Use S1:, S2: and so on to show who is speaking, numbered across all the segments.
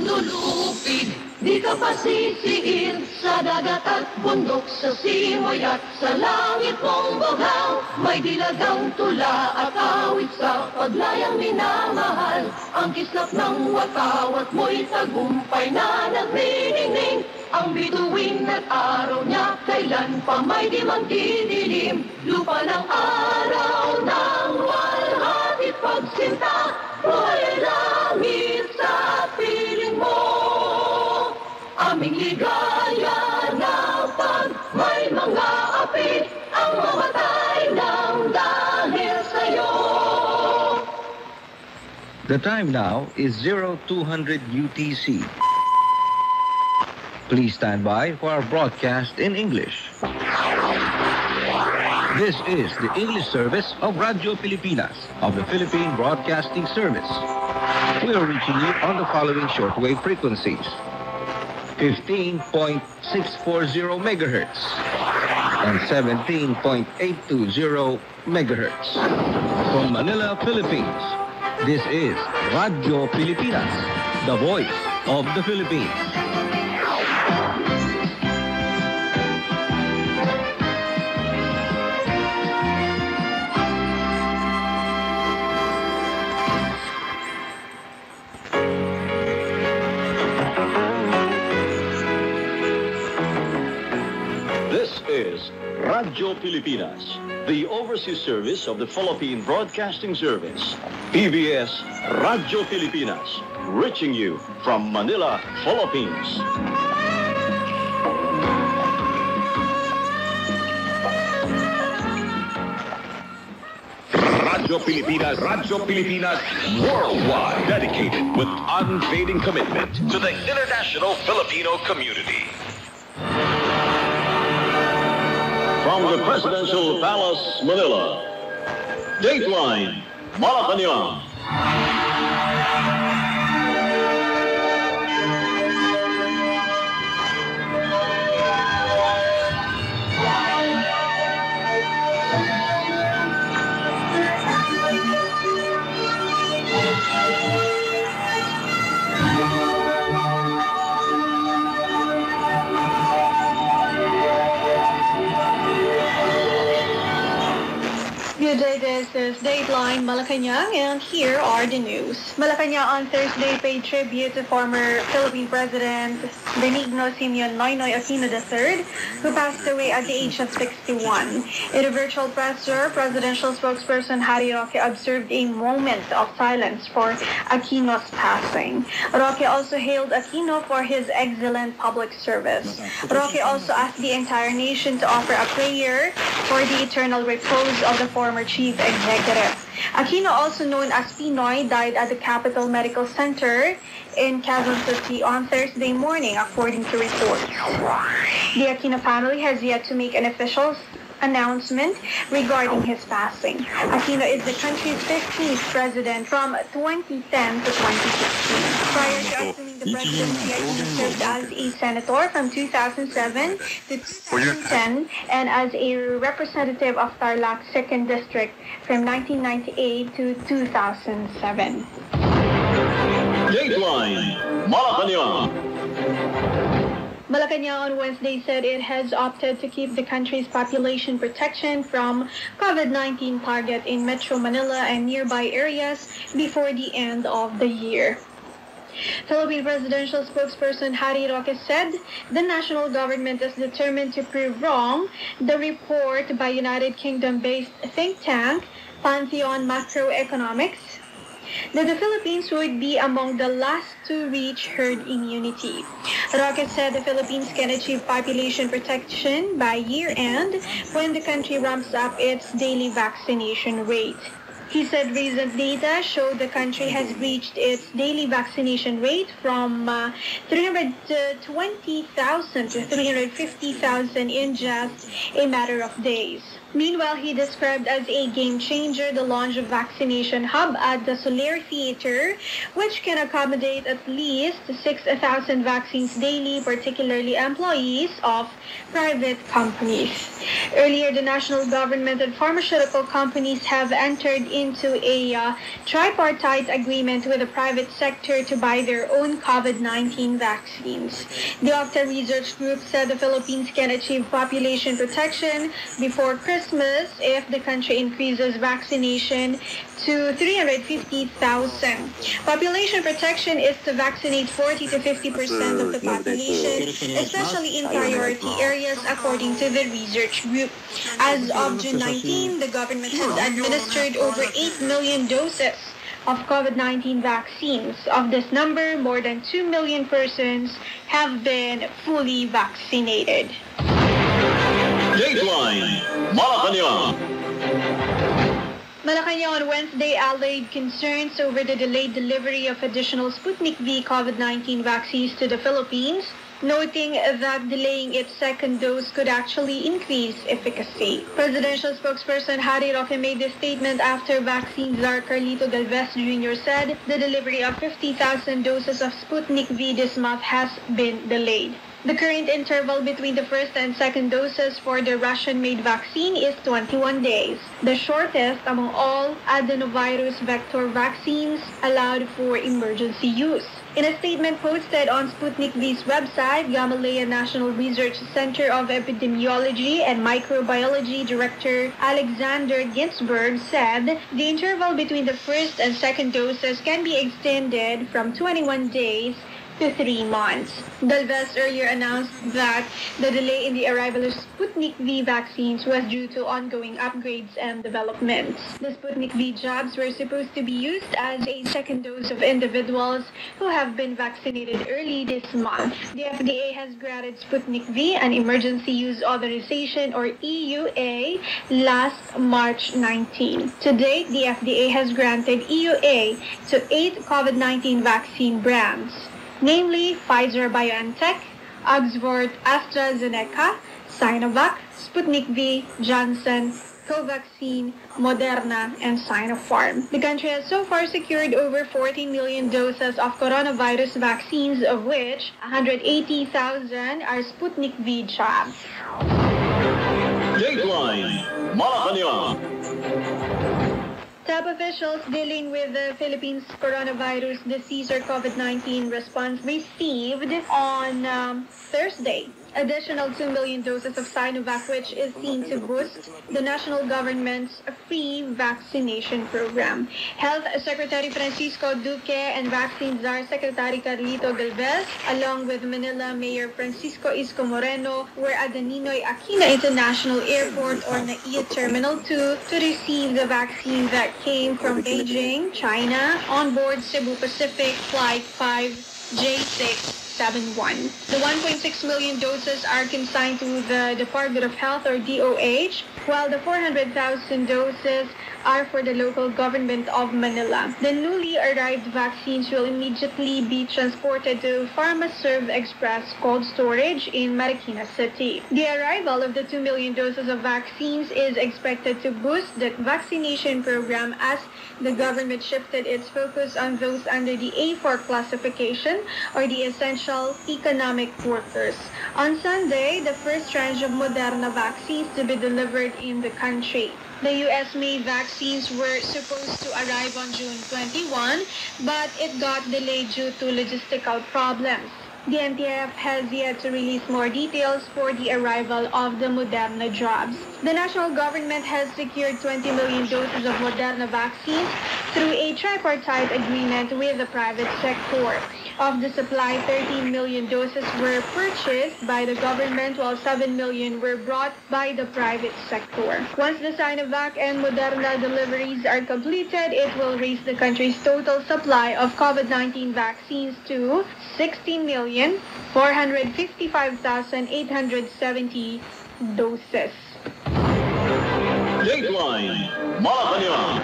S1: lulupig, di ka pasisiin sa dagat at bundok, sa simoy at sa langit mong bughaw. May dilagang tula at awit sa paglayang minamahal, ang kislap ng watawat mo'y tagumpay na nagniningning. Ang bituin at araw niya kailan pa may di magdidilim, lupa ng araw ng walhati pagsinta, buhay langit sa piling mo. Aming ligaya na pag may mga api ang mamatay ng dahil sa'yo.
S2: The time now is 0200 UTC. Please stand by for our broadcast in English. This is the English service of Radio Pilipinas of the Philippine Broadcasting Service. We are reaching you on the following shortwave frequencies: 15.640 megahertz and 17.820 megahertz. From Manila, Philippines, this is Radio Pilipinas, the voice of the Philippines.
S3: Radio Pilipinas, the overseas service of the Philippine Broadcasting Service. PBS Radio Pilipinas, reaching you from Manila, Philippines. Radio Pilipinas worldwide, dedicated with unfading commitment to the international Filipino community. From the Presidential Palace, Manila, Dateline, Malacanang.
S4: Good day, this is Dateline Malacanang, and here are the news. Malacanang on Thursday paid tribute to former Philippine President Benigno Simeon Noynoy Aquino III, who passed away at the age of 61. In a virtual press tour, presidential spokesperson Harry Roque observed a moment of silence for Aquino's passing. Roque also hailed Aquino for his excellent public service. Roque also asked the entire nation to offer a prayer for the eternal repose of the former chief executive. Aquino, also known as Pinoy, died at the Capital Medical Center in Quezon City on Thursday morning, according to reports. The Aquino family has yet to make an official announcement regarding his passing. Aquino is the country's 15th president from 2010 to 2016. Prior to assuming the presidency, Aquino served as a senator from 2007 to 2010 and as a representative of Tarlac 2nd District from 1998 to 2007.
S3: Dateline, Malacanang.
S4: Malacanang on Wednesday said it has opted to keep the country's population protection from COVID-19 target in Metro Manila and nearby areas before the end of the year. Philippine presidential spokesperson Harry Roque said the national government is determined to prove wrong the report by United Kingdom-based think tank Pantheon Macroeconomics that the Philippines would be among the last to reach herd immunity. Roque said the Philippines can achieve population protection by year-end when the country ramps up its daily vaccination rate. He said recent data showed the country has reached its daily vaccination rate from 320,000 to 350,000 in just a matter of days. Meanwhile, he described as a game changer the launch of vaccination hub at the Soler Theater, which can accommodate at least 6,000 vaccines daily, particularly employees of private companies. Earlier, the national government and pharmaceutical companies have entered into a tripartite agreement with the private sector to buy their own COVID-19 vaccines. The Octa Research Group said the Philippines can achieve population protection before Christmas if the country increases vaccination to 350,000. Population protection is to vaccinate 40 to 50% of the population, especially in priority areas, according to the research group. As of June 19, the government has administered over 8 million doses of COVID-19 vaccines. Of this number, more than 2 million persons have been fully vaccinated.
S3: Dateline Malacanang.
S4: Malacanang on Wednesday allayed concerns over the delayed delivery of additional Sputnik V COVID-19 vaccines to the Philippines, noting that delaying its second dose could actually increase efficacy. Presidential spokesperson Harry Roque made this statement after vaccine czar Carlito Galvez Jr. said the delivery of 50,000 doses of Sputnik V this month has been delayed. The current interval between the first and second doses for the Russian-made vaccine is 21 days, the shortest among all adenovirus vector vaccines allowed for emergency use. In a statement posted on Sputnik V's website, Gamaleya National Research Center of Epidemiology and Microbiology Director Alexander Ginsberg said the interval between the first and second doses can be extended from 21 days to 3 months. Galvez earlier announced that the delay in the arrival of Sputnik V vaccines was due to ongoing upgrades and developments. The Sputnik V jabs were supposed to be used as a second dose of individuals who have been vaccinated early this month. The FDA has granted Sputnik V an emergency use authorization, or EUA, last March 19. To date, the FDA has granted EUA to 8 COVID-19 vaccine brands, namely Pfizer-BioNTech, Oxford AstraZeneca, Sinovac, Sputnik V, Johnson, Covaxin, Moderna, and Sinopharm. The country has so far secured over 14 million doses of coronavirus vaccines, of which 180,000 are Sputnik V jabs.
S3: Dateline Malacanang.
S4: Top officials dealing with the Philippines coronavirus disease or COVID-19 response received on Thursday additional 2 million doses of Sinovac, which is seen to boost the national government's free vaccination program. Health Secretary Francisco Duque and Vaccine Czar Secretary Carlito Galvez, along with Manila Mayor Francisco Isko Moreno, were at the Ninoy Aquino International Airport, or NAIA Terminal 2, to receive the vaccine that came from Beijing, China, on board Cebu Pacific Flight 5J671. The 1.6 million doses are consigned to the Department of Health, or DOH, while the 400,000 doses are for the local government of Manila. The newly arrived vaccines will immediately be transported to PharmaServe Express cold storage in Marikina City. The arrival of the 2 million doses of vaccines is expected to boost the vaccination program as the government shifted its focus on those under the A4 classification, or the essential economic workers. On Sunday, the first tranche of Moderna vaccines to be delivered in the country. The U.S.-made vaccines were supposed to arrive on June 21, but it got delayed due to logistical problems. The NTF has yet to release more details for the arrival of the Moderna jabs. The national government has secured 20 million doses of Moderna vaccines through a tripartite agreement with the private sector. Of the supply, 13 million doses were purchased by the government, while 7 million were brought by the private sector. Once the Sinovac and Moderna deliveries are completed, it will raise the country's total supply of COVID-19 vaccines to 16,455,870 doses.
S3: Dateline Malacanang.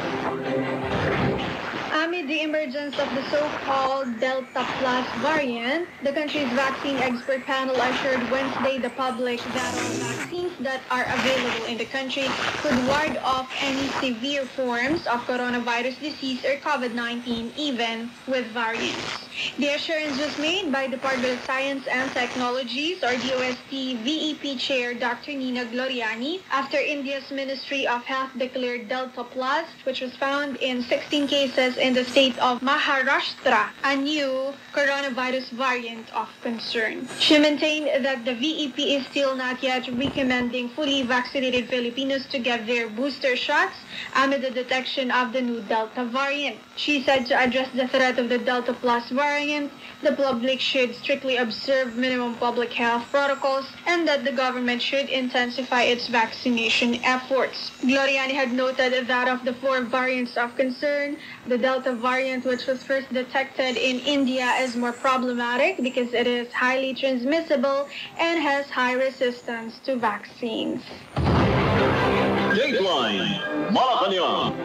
S4: Amid the emergency emergence of the so-called Delta Plus variant, the country's vaccine expert panel assured Wednesday the public that all vaccines that are available in the country could ward off any severe forms of coronavirus disease or COVID-19, even with variants. The assurance was made by Department of Science and Technologies, or DOST, VEP Chair Dr. Nina Gloriani, after India's Ministry of Health declared Delta Plus, which was found in 16 cases in the state of Maharashtra, a new coronavirus variant of concern. She maintained that the VEP is still not yet recommending fully vaccinated Filipinos to get their booster shots amid the detection of the new Delta variant. She said to address the threat of the Delta Plus variant, the public should strictly observe minimum public health protocols and that the government should intensify its vaccination efforts. Gloriani had noted that of the 4 variants of concern, the Delta variant, which was first detected in India, is more problematic because it is highly transmissible and has high resistance to vaccines.
S3: Dateline Malacanang.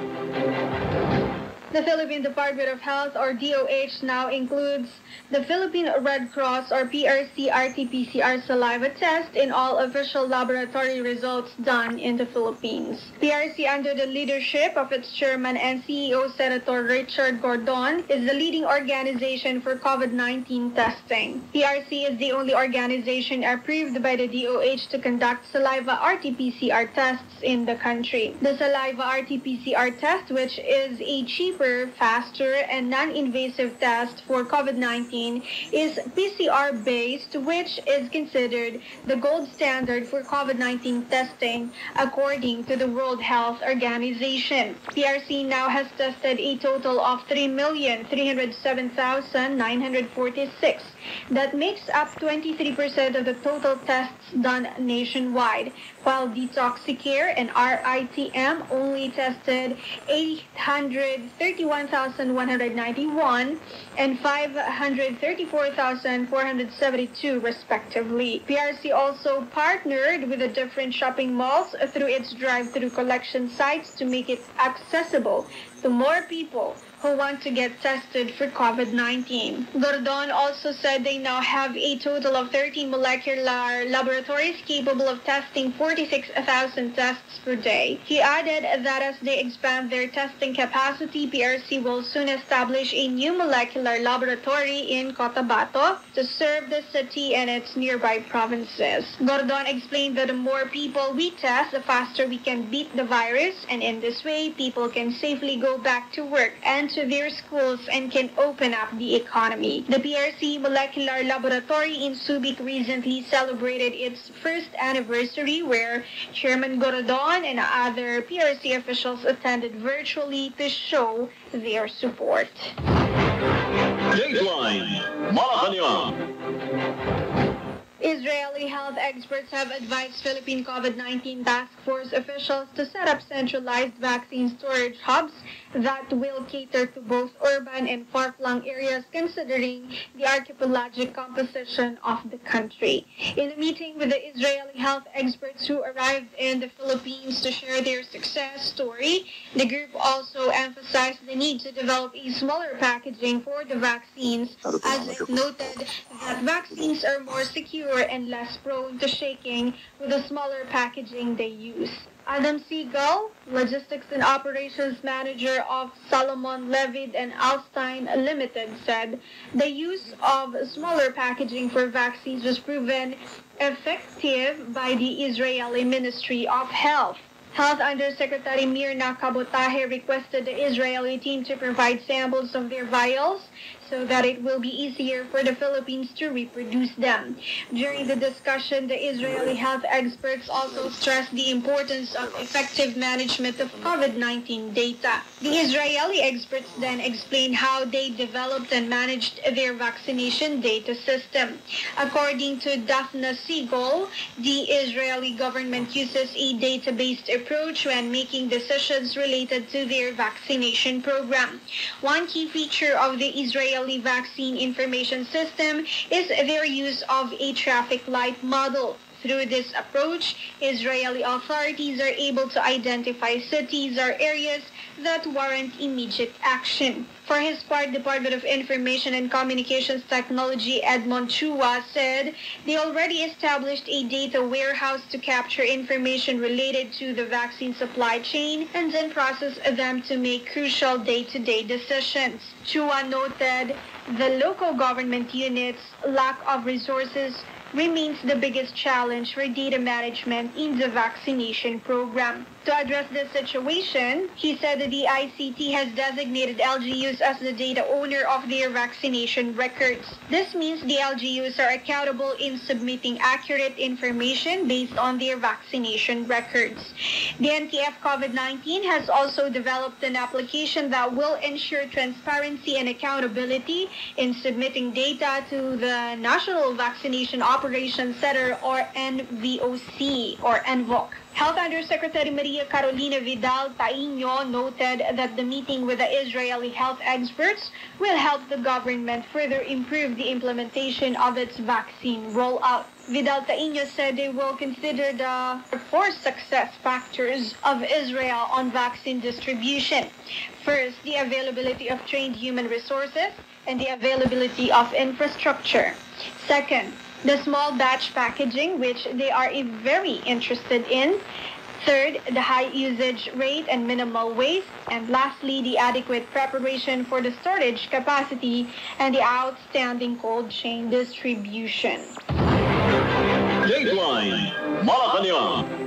S4: The Philippine Department of Health, or DOH, now includes the Philippine Red Cross, or PRC, RT-PCR saliva test in all official laboratory results done in the Philippines. PRC, under the leadership of its chairman and CEO, Senator Richard Gordon, is the leading organization for COVID-19 testing. PRC is the only organization approved by the DOH to conduct saliva RT-PCR tests in the country. The saliva RT-PCR test, which is a cheaper, faster, and non-invasive test for COVID-19, is PCR-based, which is considered the gold standard for COVID-19 testing, according to the World Health Organization. PRC now has tested a total of 3,307,946. That makes up 23% of the total tests done nationwide, while Detoxicare and RITM only tested 831,191 and 534,472 respectively. PRC also partnered with the different shopping malls through its drive-through collection sites to make it accessible to more people who want to get tested for COVID-19. Gordon also said they now have a total of 13 molecular laboratories capable of testing 46,000 tests per day. He added that as they expand their testing capacity, PRC will soon establish a new molecular laboratory in Cotabato to serve the city and its nearby provinces. Gordon explained that the more people we test, the faster we can beat the virus, and in this way, people can safely go back to work and to their schools and can open up the economy. The PRC Molecular Laboratory in Subic recently celebrated its first anniversary, where Chairman Gordon and other PRC officials attended virtually to show their support.
S3: Dateline Malacanang.
S4: Israeli health experts have advised Philippine COVID-19 task force officials to set up centralized vaccine storage hubs that will cater to both urban and far-flung areas, considering the archipelagic composition of the country. In a meeting with the Israeli health experts who arrived in the Philippines to share their success story, the group also emphasized the need to develop a smaller packaging for the vaccines, as it noted that vaccines are more secure and less prone to shaking with the smaller packaging they use. Adam Siegel, Logistics and Operations Manager of Salomon Levitt and Alstein Limited, said the use of smaller packaging for vaccines was proven effective by the Israeli Ministry of Health. Health Undersecretary Mirna Kabotahe requested the Israeli team to provide samples of their vials so that it will be easier for the Philippines to reproduce them. During the discussion, the Israeli health experts also stressed the importance of effective management of COVID-19 data. The Israeli experts then explained how they developed and managed their vaccination data system. According to Daphna Siegel, the Israeli government uses a data-based approach when making decisions related to their vaccination program. One key feature of the Israeli vaccine information system is their use of a traffic light model. Through this approach, Israeli authorities are able to identify cities or areas that warrant immediate action. For his part, Department of Information and Communications Technology Edmond Chua said they already established a data warehouse to capture information related to the vaccine supply chain and then process them to make crucial day-to-day decisions. Chua noted the local government units' lack of resources remains the biggest challenge for data management in the vaccination program. To address this situation, he said that the ICT has designated LGUs as the data owner of their vaccination records. This means the LGUs are accountable in submitting accurate information based on their vaccination records. The NTF COVID-19 has also developed an application that will ensure transparency and accountability in submitting data to the National Vaccination Operations Center, or NVOC, or NVOC. Health Undersecretary Maria Carolina Vidal Taino noted that the meeting with the Israeli health experts will help the government further improve the implementation of its vaccine rollout. Vidal Taino said they will consider the 4 success factors of Israel on vaccine distribution. First, the availability of trained human resources and the availability of infrastructure. Second, the small batch packaging, which they are very interested in. Third, the high usage rate and minimal waste. And lastly, the adequate preparation for the storage capacity and the outstanding cold chain distribution.
S3: Dateline, Malacanang.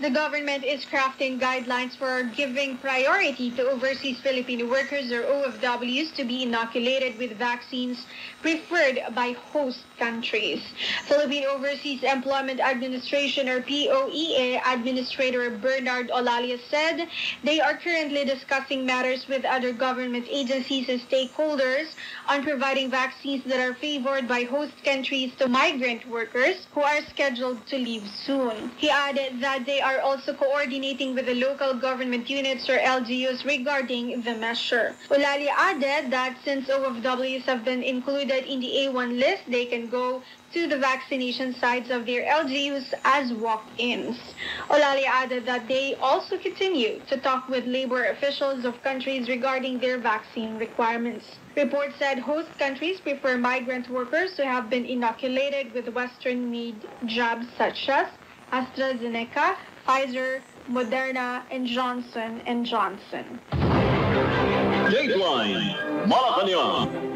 S4: The government is crafting guidelines for giving priority to overseas Filipino workers, or OFWs, to be inoculated with vaccines preferred by host countries. Philippine Overseas Employment Administration, or POEA, Administrator Bernard Olalia said they are currently discussing matters with other government agencies and stakeholders on providing vaccines that are favored by host countries to migrant workers who are scheduled to leave soon. He added that they are also coordinating with the local government units, or LGUs, regarding the measure. Olalia added that since OFWs have been included in the A1 list, they can go to the vaccination sites of their LGUs as walk-ins. Olalia added that they also continue to talk with labor officials of countries regarding their vaccine requirements. Reports said host countries prefer migrant workers who have been inoculated with Western-made jabs such as AstraZeneca, Pfizer, Moderna, and Johnson & Johnson.
S3: Dateline, Malacanang.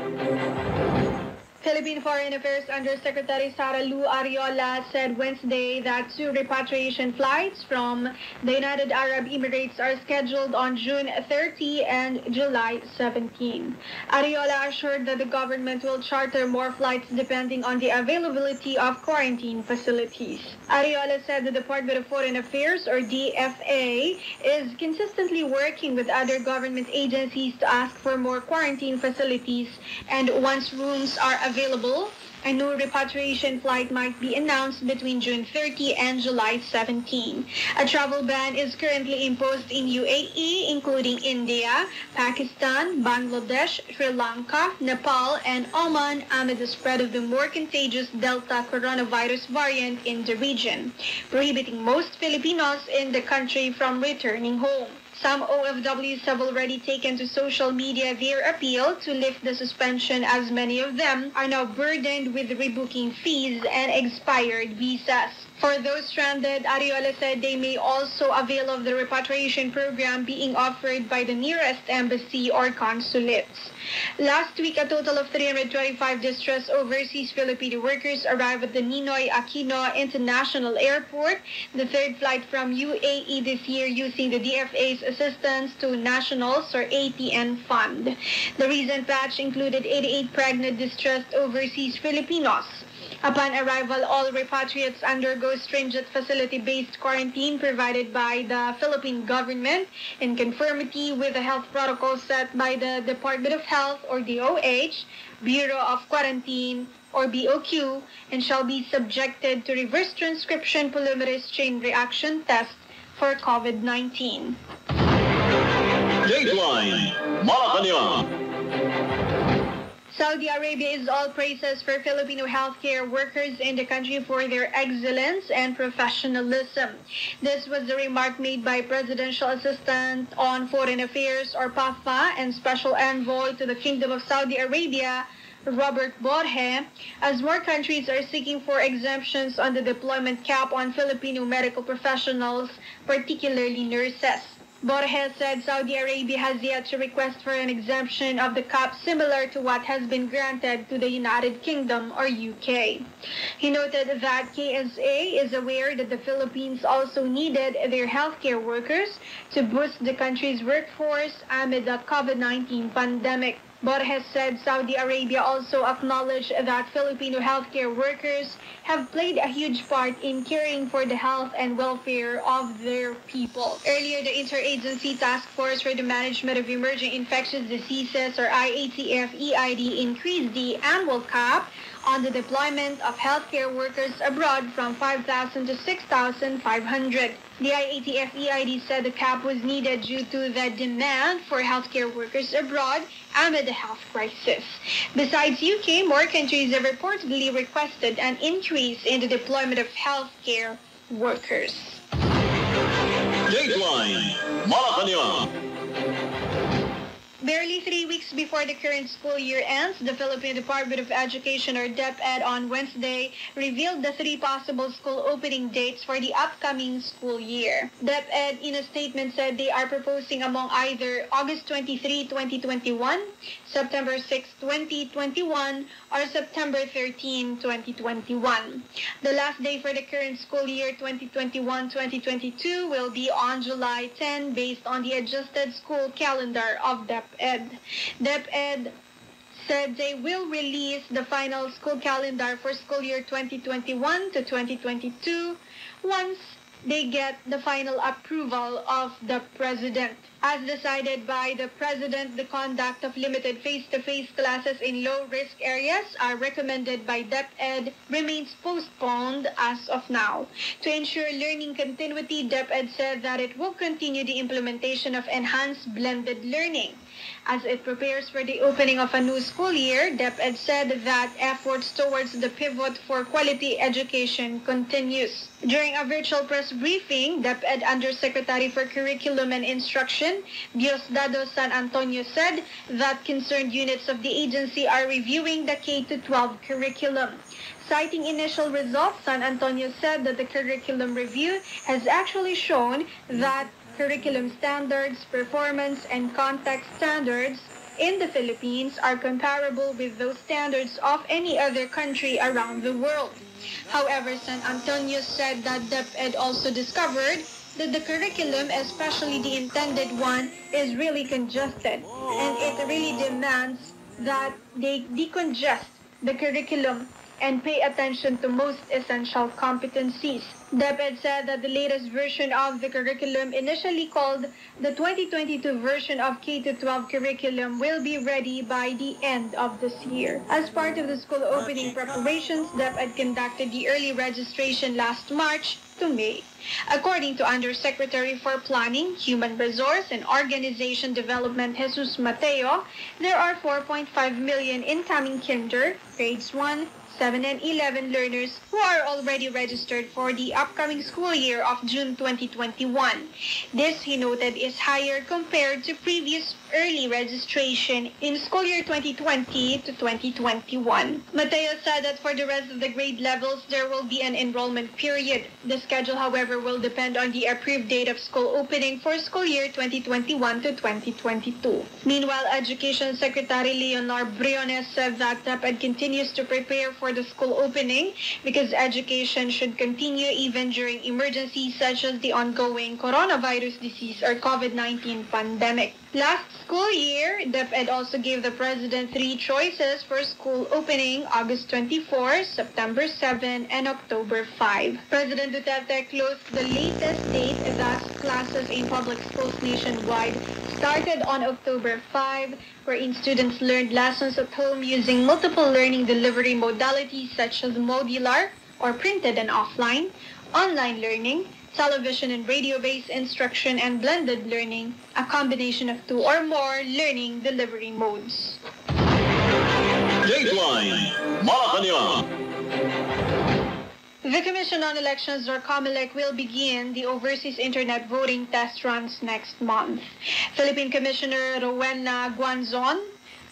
S4: Philippine Foreign Affairs Undersecretary Sara Lu Ariola said Wednesday that 2 repatriation flights from the United Arab Emirates are scheduled on June 30 and July 17. Ariola assured that the government will charter more flights depending on the availability of quarantine facilities. Ariola said the Department of Foreign Affairs, or DFA, is consistently working with other government agencies to ask for more quarantine facilities, and once rooms are available, a new repatriation flight might be announced between June 30 and July 17. A travel ban is currently imposed in UAE, including India, Pakistan, Bangladesh, Sri Lanka, Nepal, and Oman amid the spread of the more contagious Delta coronavirus variant in the region, prohibiting most Filipinos in the country from returning home. Some OFWs have already taken to social media their appeal to lift the suspension, as many of them are now burdened with rebooking fees and expired visas. For those stranded, Ariola said they may also avail of the repatriation program being offered by the nearest embassy or consulates. Last week, a total of 325 distressed overseas Filipino workers arrived at the Ninoy Aquino International Airport, the 3rd flight from UAE this year, using the DFA's Assistance to Nationals, or ATN fund. The recent batch included 88 pregnant distressed overseas Filipinos. Upon arrival, all repatriates undergo stringent facility-based quarantine provided by the Philippine government in conformity with the health protocol set by the Department of Health, or DOH, Bureau of Quarantine, or BOQ, and shall be subjected to reverse transcription polymerase chain reaction test for COVID-19.
S3: Dateline, Malacanang.
S4: Saudi Arabia is all praises for Filipino healthcare workers in the country for their excellence and professionalism. This was the remark made by Presidential Assistant on Foreign Affairs, or PAFA, and Special Envoy to the Kingdom of Saudi Arabia, Robert Borge, as more countries are seeking for exemptions on the deployment cap on Filipino medical professionals, particularly nurses. Borge said Saudi Arabia has yet to request for an exemption of the cap similar to what has been granted to the United Kingdom or UK. He noted that KSA is aware that the Philippines also needed their healthcare workers to boost the country's workforce amid the COVID-19 pandemic. Borges said Saudi Arabia also acknowledged that Filipino healthcare workers have played a huge part in caring for the health and welfare of their people. Earlier, the Interagency Task Force for the Management of Emerging Infectious Diseases, or IATF-EID, increased the annual cap on the deployment of healthcare workers abroad from 5,000 to 6,500. The IATF-EID said the cap was needed due to the demand for healthcare workers abroad amid the health crisis. Besides UK, more countries have reportedly requested an increase in the deployment of healthcare workers.
S3: Dateline Malacanang.
S4: Barely 3 weeks before the current school year ends, the Philippine Department of Education, or DepEd, on Wednesday revealed the 3 possible school opening dates for the upcoming school year. DepEd, in a statement, said they are proposing among either August 23, 2021, September 6, 2021, or September 13, 2021. The last day for the current school year 2021-2022 will be on July 10 based on the adjusted school calendar of DepEd. DepEd said they will release the final school calendar for school year 2021 to 2022 once they get the final approval of the President. As decided by the President, the conduct of limited face-to-face classes in low-risk areas are recommended by DepEd remains postponed as of now. To ensure learning continuity, DepEd said that it will continue the implementation of enhanced blended learning. As it prepares for the opening of a new school year, DepEd said that efforts towards the pivot for quality education continues. During a virtual press briefing, DepEd Undersecretary for Curriculum and Instruction, Diosdado San Antonio, said that concerned units of the agency are reviewing the K-12 curriculum. Citing initial results, San Antonio said that the curriculum review has actually shown that curriculum standards, performance, and context standards in the Philippines are comparable with those standards of any other country around the world. However, San Antonio said that DepEd also discovered that the curriculum, especially the intended one, is really congested, and it really demands that they decongest the curriculum and pay attention to most essential competencies. DepEd said that the latest version of the curriculum, initially called the 2022 version of K-12 curriculum, will be ready by the end of this year. As part of the school opening preparations, DepEd conducted the early registration last March to May. According to Undersecretary for Planning, Human Resource, and Organization Development, Jesus Mateo, there are 4.5 million incoming kinder, grades 1, 7, and 11 learners who are already registered for the upcoming school year of June 2021. This, he noted, is higher compared to previous early registration in school year 2020 to 2021. Mateo said that for the rest of the grade levels, there will be an enrollment period. The schedule, however, will depend on the approved date of school opening for school year 2021 to 2022. Meanwhile, Education Secretary Leonor Briones said that DepEd continues to prepare for the school opening because education should continue even during emergencies such as the ongoing coronavirus disease or COVID-19 pandemic. Last school year, DepEd also gave the President 3 choices for school opening: August 24, September 7, and October 5. President Duterte closed the latest date that classes in public schools nationwide started on October 5, wherein students learned lessons at home using multiple learning delivery modalities such as modular or printed and offline, online learning, television and radio-based instruction, and blended learning, a combination of 2 or more learning delivery modes.
S3: Dateline Malacanang.
S4: The Commission on Elections, or COMELEC, will begin the overseas internet voting test runs next month. Philippine Commissioner Rowena Guanzon,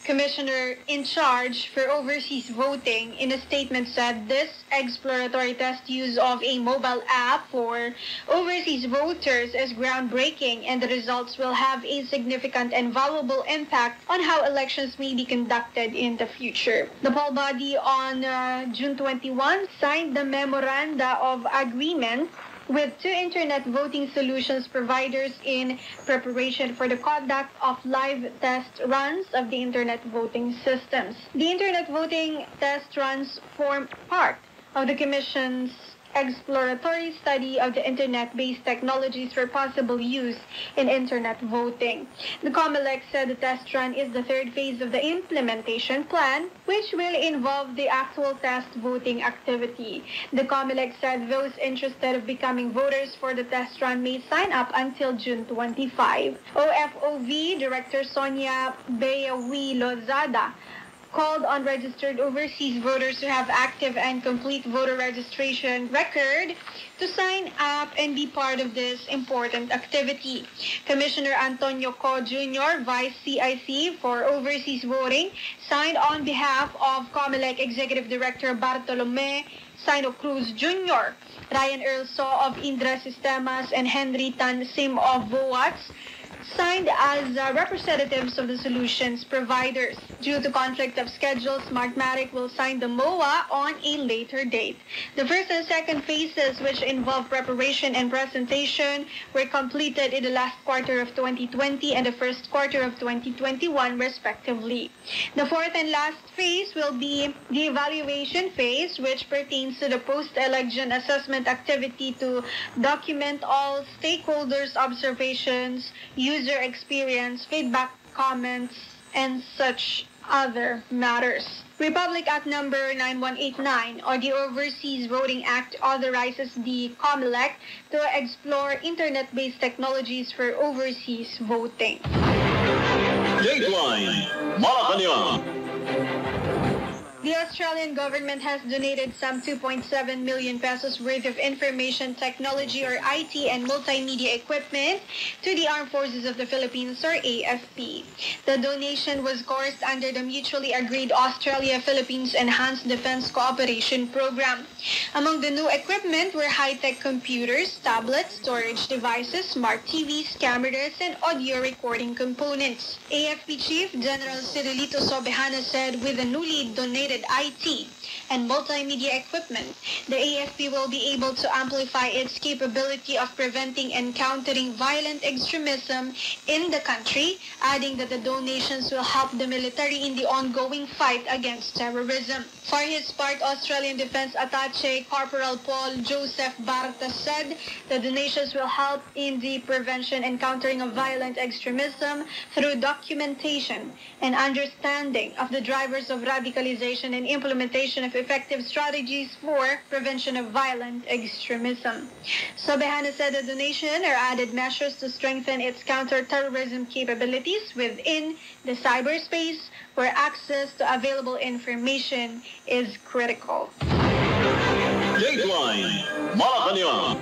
S4: Commissioner in charge for overseas voting, in a statement said this exploratory test use of a mobile app for overseas voters is groundbreaking, and the results will have a significant and valuable impact on how elections may be conducted in the future. The poll body on June 21 signed the Memoranda of Agreement with two internet voting solutions providers in preparation for the conduct of live test runs of the internet voting systems. The internet voting test runs form part of the Commission's exploratory study of the internet-based technologies for possible use in internet voting. The COMELEC said the test run is the third phase of the implementation plan, which will involve the actual test voting activity. The COMELEC said those interested in becoming voters for the test run may sign up until June 25. OFOV Director Sonia Beawi Lozada called on registered overseas voters who have active and complete voter registration record to sign up and be part of this important activity. Commissioner Antonio Co Jr., Vice CIC for Overseas Voting, signed on behalf of COMELEC Executive Director Bartolome Sino Cruz Jr., Ryan Earl Saw of Indra Sistemas, and Henry Tan Sim of VOATS, signed as representatives of the solutions providers. Due to conflict of schedules, Smartmatic will sign the MOA on a later date. The first and second phases, which involve preparation and presentation, were completed in the last quarter of 2020 and the first quarter of 2021, respectively. The fourth and last phase will be the evaluation phase, which pertains to the post-election assessment activity to document all stakeholders' observations, user experience, feedback, comments, and such other matters. Republic Act number 9189, or the Overseas Voting Act, authorizes the COMELEC to explore internet-based technologies for overseas voting.
S3: Dateline Malacanang.
S4: The Australian government has donated some 2.7 million pesos worth of information technology, or IT, and multimedia equipment to the Armed Forces of the Philippines, or AFP. The donation was coursed under the mutually agreed Australia-Philippines Enhanced Defense Cooperation Program. Among the new equipment were high-tech computers, tablets, storage devices, smart TVs, cameras, and audio recording components. AFP Chief General Cirilito Sobejana said with the newly donated IT and multimedia equipment, the AFP will be able to amplify its capability of preventing and countering violent extremism in the country, adding that the donations will help the military in the ongoing fight against terrorism. For his part, Australian Defense Attaché Corporal Paul Joseph Barta said the donations will help in the prevention and countering of violent extremism through documentation and understanding of the drivers of radicalization and implementation of effective strategies for prevention of violent extremism. Sobejana said the donation are added measures to strengthen its counter-terrorism capabilities within the cyberspace, where access to available information is critical.
S3: Dateline Malacanang.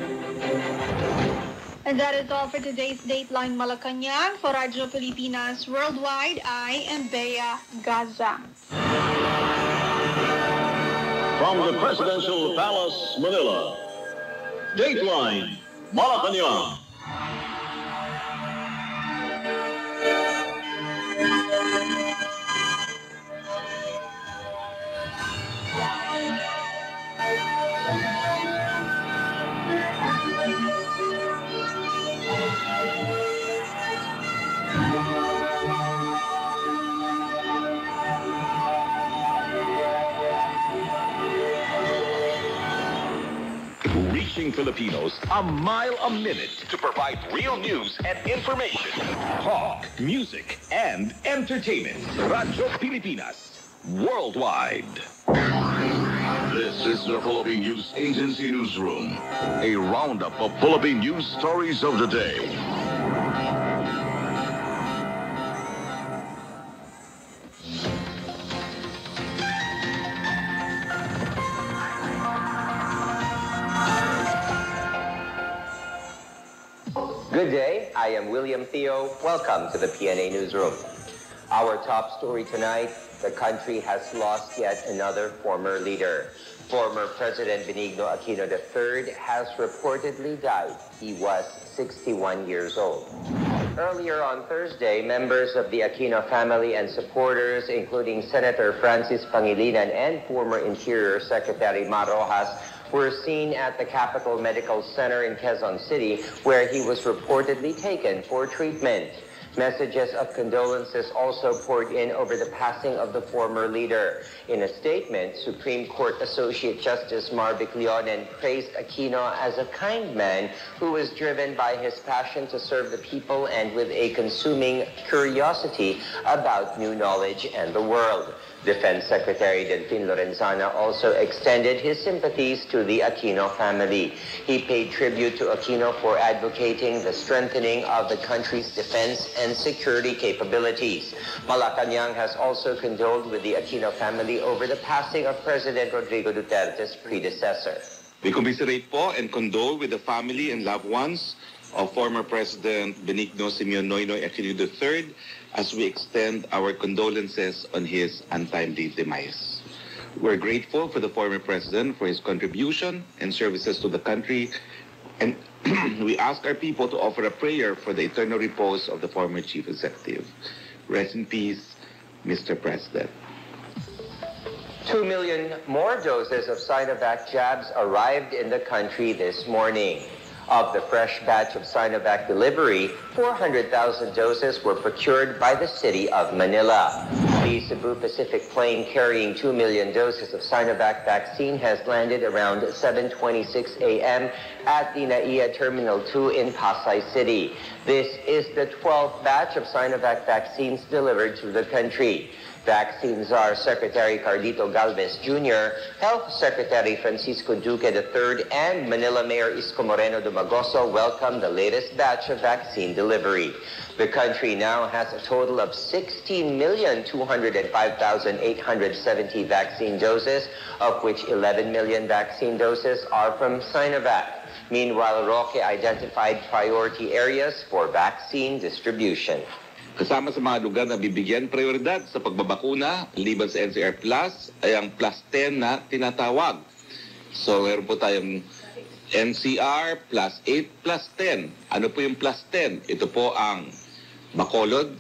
S4: And that is all for today's Dateline Malacanang. For Radyo Pilipinas Worldwide, I am Bea Gaza.
S3: From the Presidential Palace, Manila, Dateline Malacanang.
S5: Reaching Filipinos a mile a minute to provide real news and information. Talk, music, and entertainment. Radyo Pilipinas Worldwide.
S6: This is the Philippine News Agency Newsroom, a roundup of Philippine news stories of the day.
S7: Good day, I am William Theo. Welcome to the PNA Newsroom. Our top story tonight, the country has lost yet another former leader. Former President Benigno Aquino III has reportedly died. He was 61 years old. Earlier on Thursday, members of the Aquino family and supporters, including Senator Francis Pangilinan and former Interior Secretary Mar Rojas, were seen at the Capital Medical Center in Quezon City, where he was reportedly taken for treatment. Messages of condolences also poured in over the passing of the former leader. In a statement, Supreme Court Associate Justice Marvic Leonen praised Aquino as a kind man who was driven by his passion to serve the people and with a consuming curiosity about new knowledge and the world. Defense Secretary Delfin Lorenzana also extended his sympathies to the Aquino family. He paid tribute to Aquino for advocating the strengthening of the country's defense and security capabilities. Malacanang has also condoled with the Aquino family over the passing of President Rodrigo Duterte's predecessor.
S8: We commiserate po and condole with the family and loved ones of former President Benigno Simeon Noynoy Aquino III as we extend our condolences on his untimely demise. We're grateful for the former president for his contribution and services to the country, and we ask our people to offer a prayer for the eternal repose of the former chief executive. Rest in peace, Mr. President.
S7: 2 million more doses of Sinovac jabs arrived in the country this morning. Of the fresh batch of Sinovac delivery, 400,000 doses were procured by the city of Manila. The Cebu Pacific plane carrying 2 million doses of Sinovac vaccine has landed around 7:26 a.m. at the NAIA Terminal 2 in Pasay City. This is the 12th batch of Sinovac vaccines delivered to the country. Vaccine Czar Secretary Cardito Galvez Jr., Health Secretary Francisco Duque III, and Manila Mayor Isko Moreno Dumagoso welcomed the latest batch of vaccine delivery. The country now has a total of 16,205,870 vaccine doses, of which 11 million vaccine doses are from Sinovac. Meanwhile, Roque identified priority areas for vaccine distribution.
S8: Kasama sa mga lugar na bibigyan prioridad sa pagbabakuna, liban sa NCR Plus, ay ang Plus 10 na tinatawag. So, meron po tayong NCR Plus 8 Plus 10. Ano po yung Plus 10? Ito po ang Bacolod,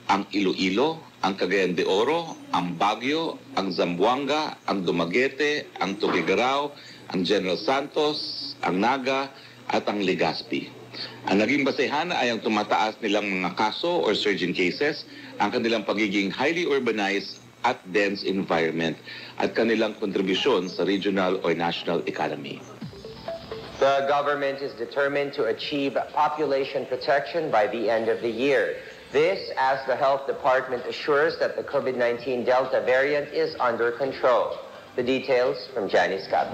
S8: ang Iloilo, ang Cagayan de Oro, ang Baguio, ang Zamboanga, ang Dumaguete, ang Tuguegarao, ang General Santos, ang Naga, at ang Legazpi. Ang naging basehan ay ang tumataas nilang mga kaso or surge in cases, ang kanilang pagiging highly urbanized at dense environment, at kanilang kontribusyon sa regional or national economy.
S7: The government is determined to achieve population protection by the end of the year. This, as the Health Department assures that the COVID-19 Delta variant is under control. The details from Janice Cabe.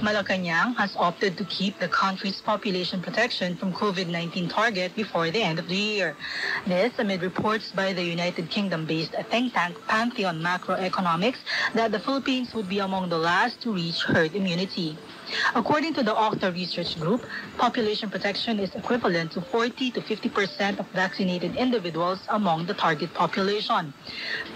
S9: Malacanang has opted to keep the country's population protection from COVID-19 target before the end of the year. This amid reports by the United Kingdom-based think tank Pantheon Macroeconomics that the Philippines would be among the last to reach herd immunity. According to the Octa Research Group, population protection is equivalent to 40 to 50% of vaccinated individuals among the target population.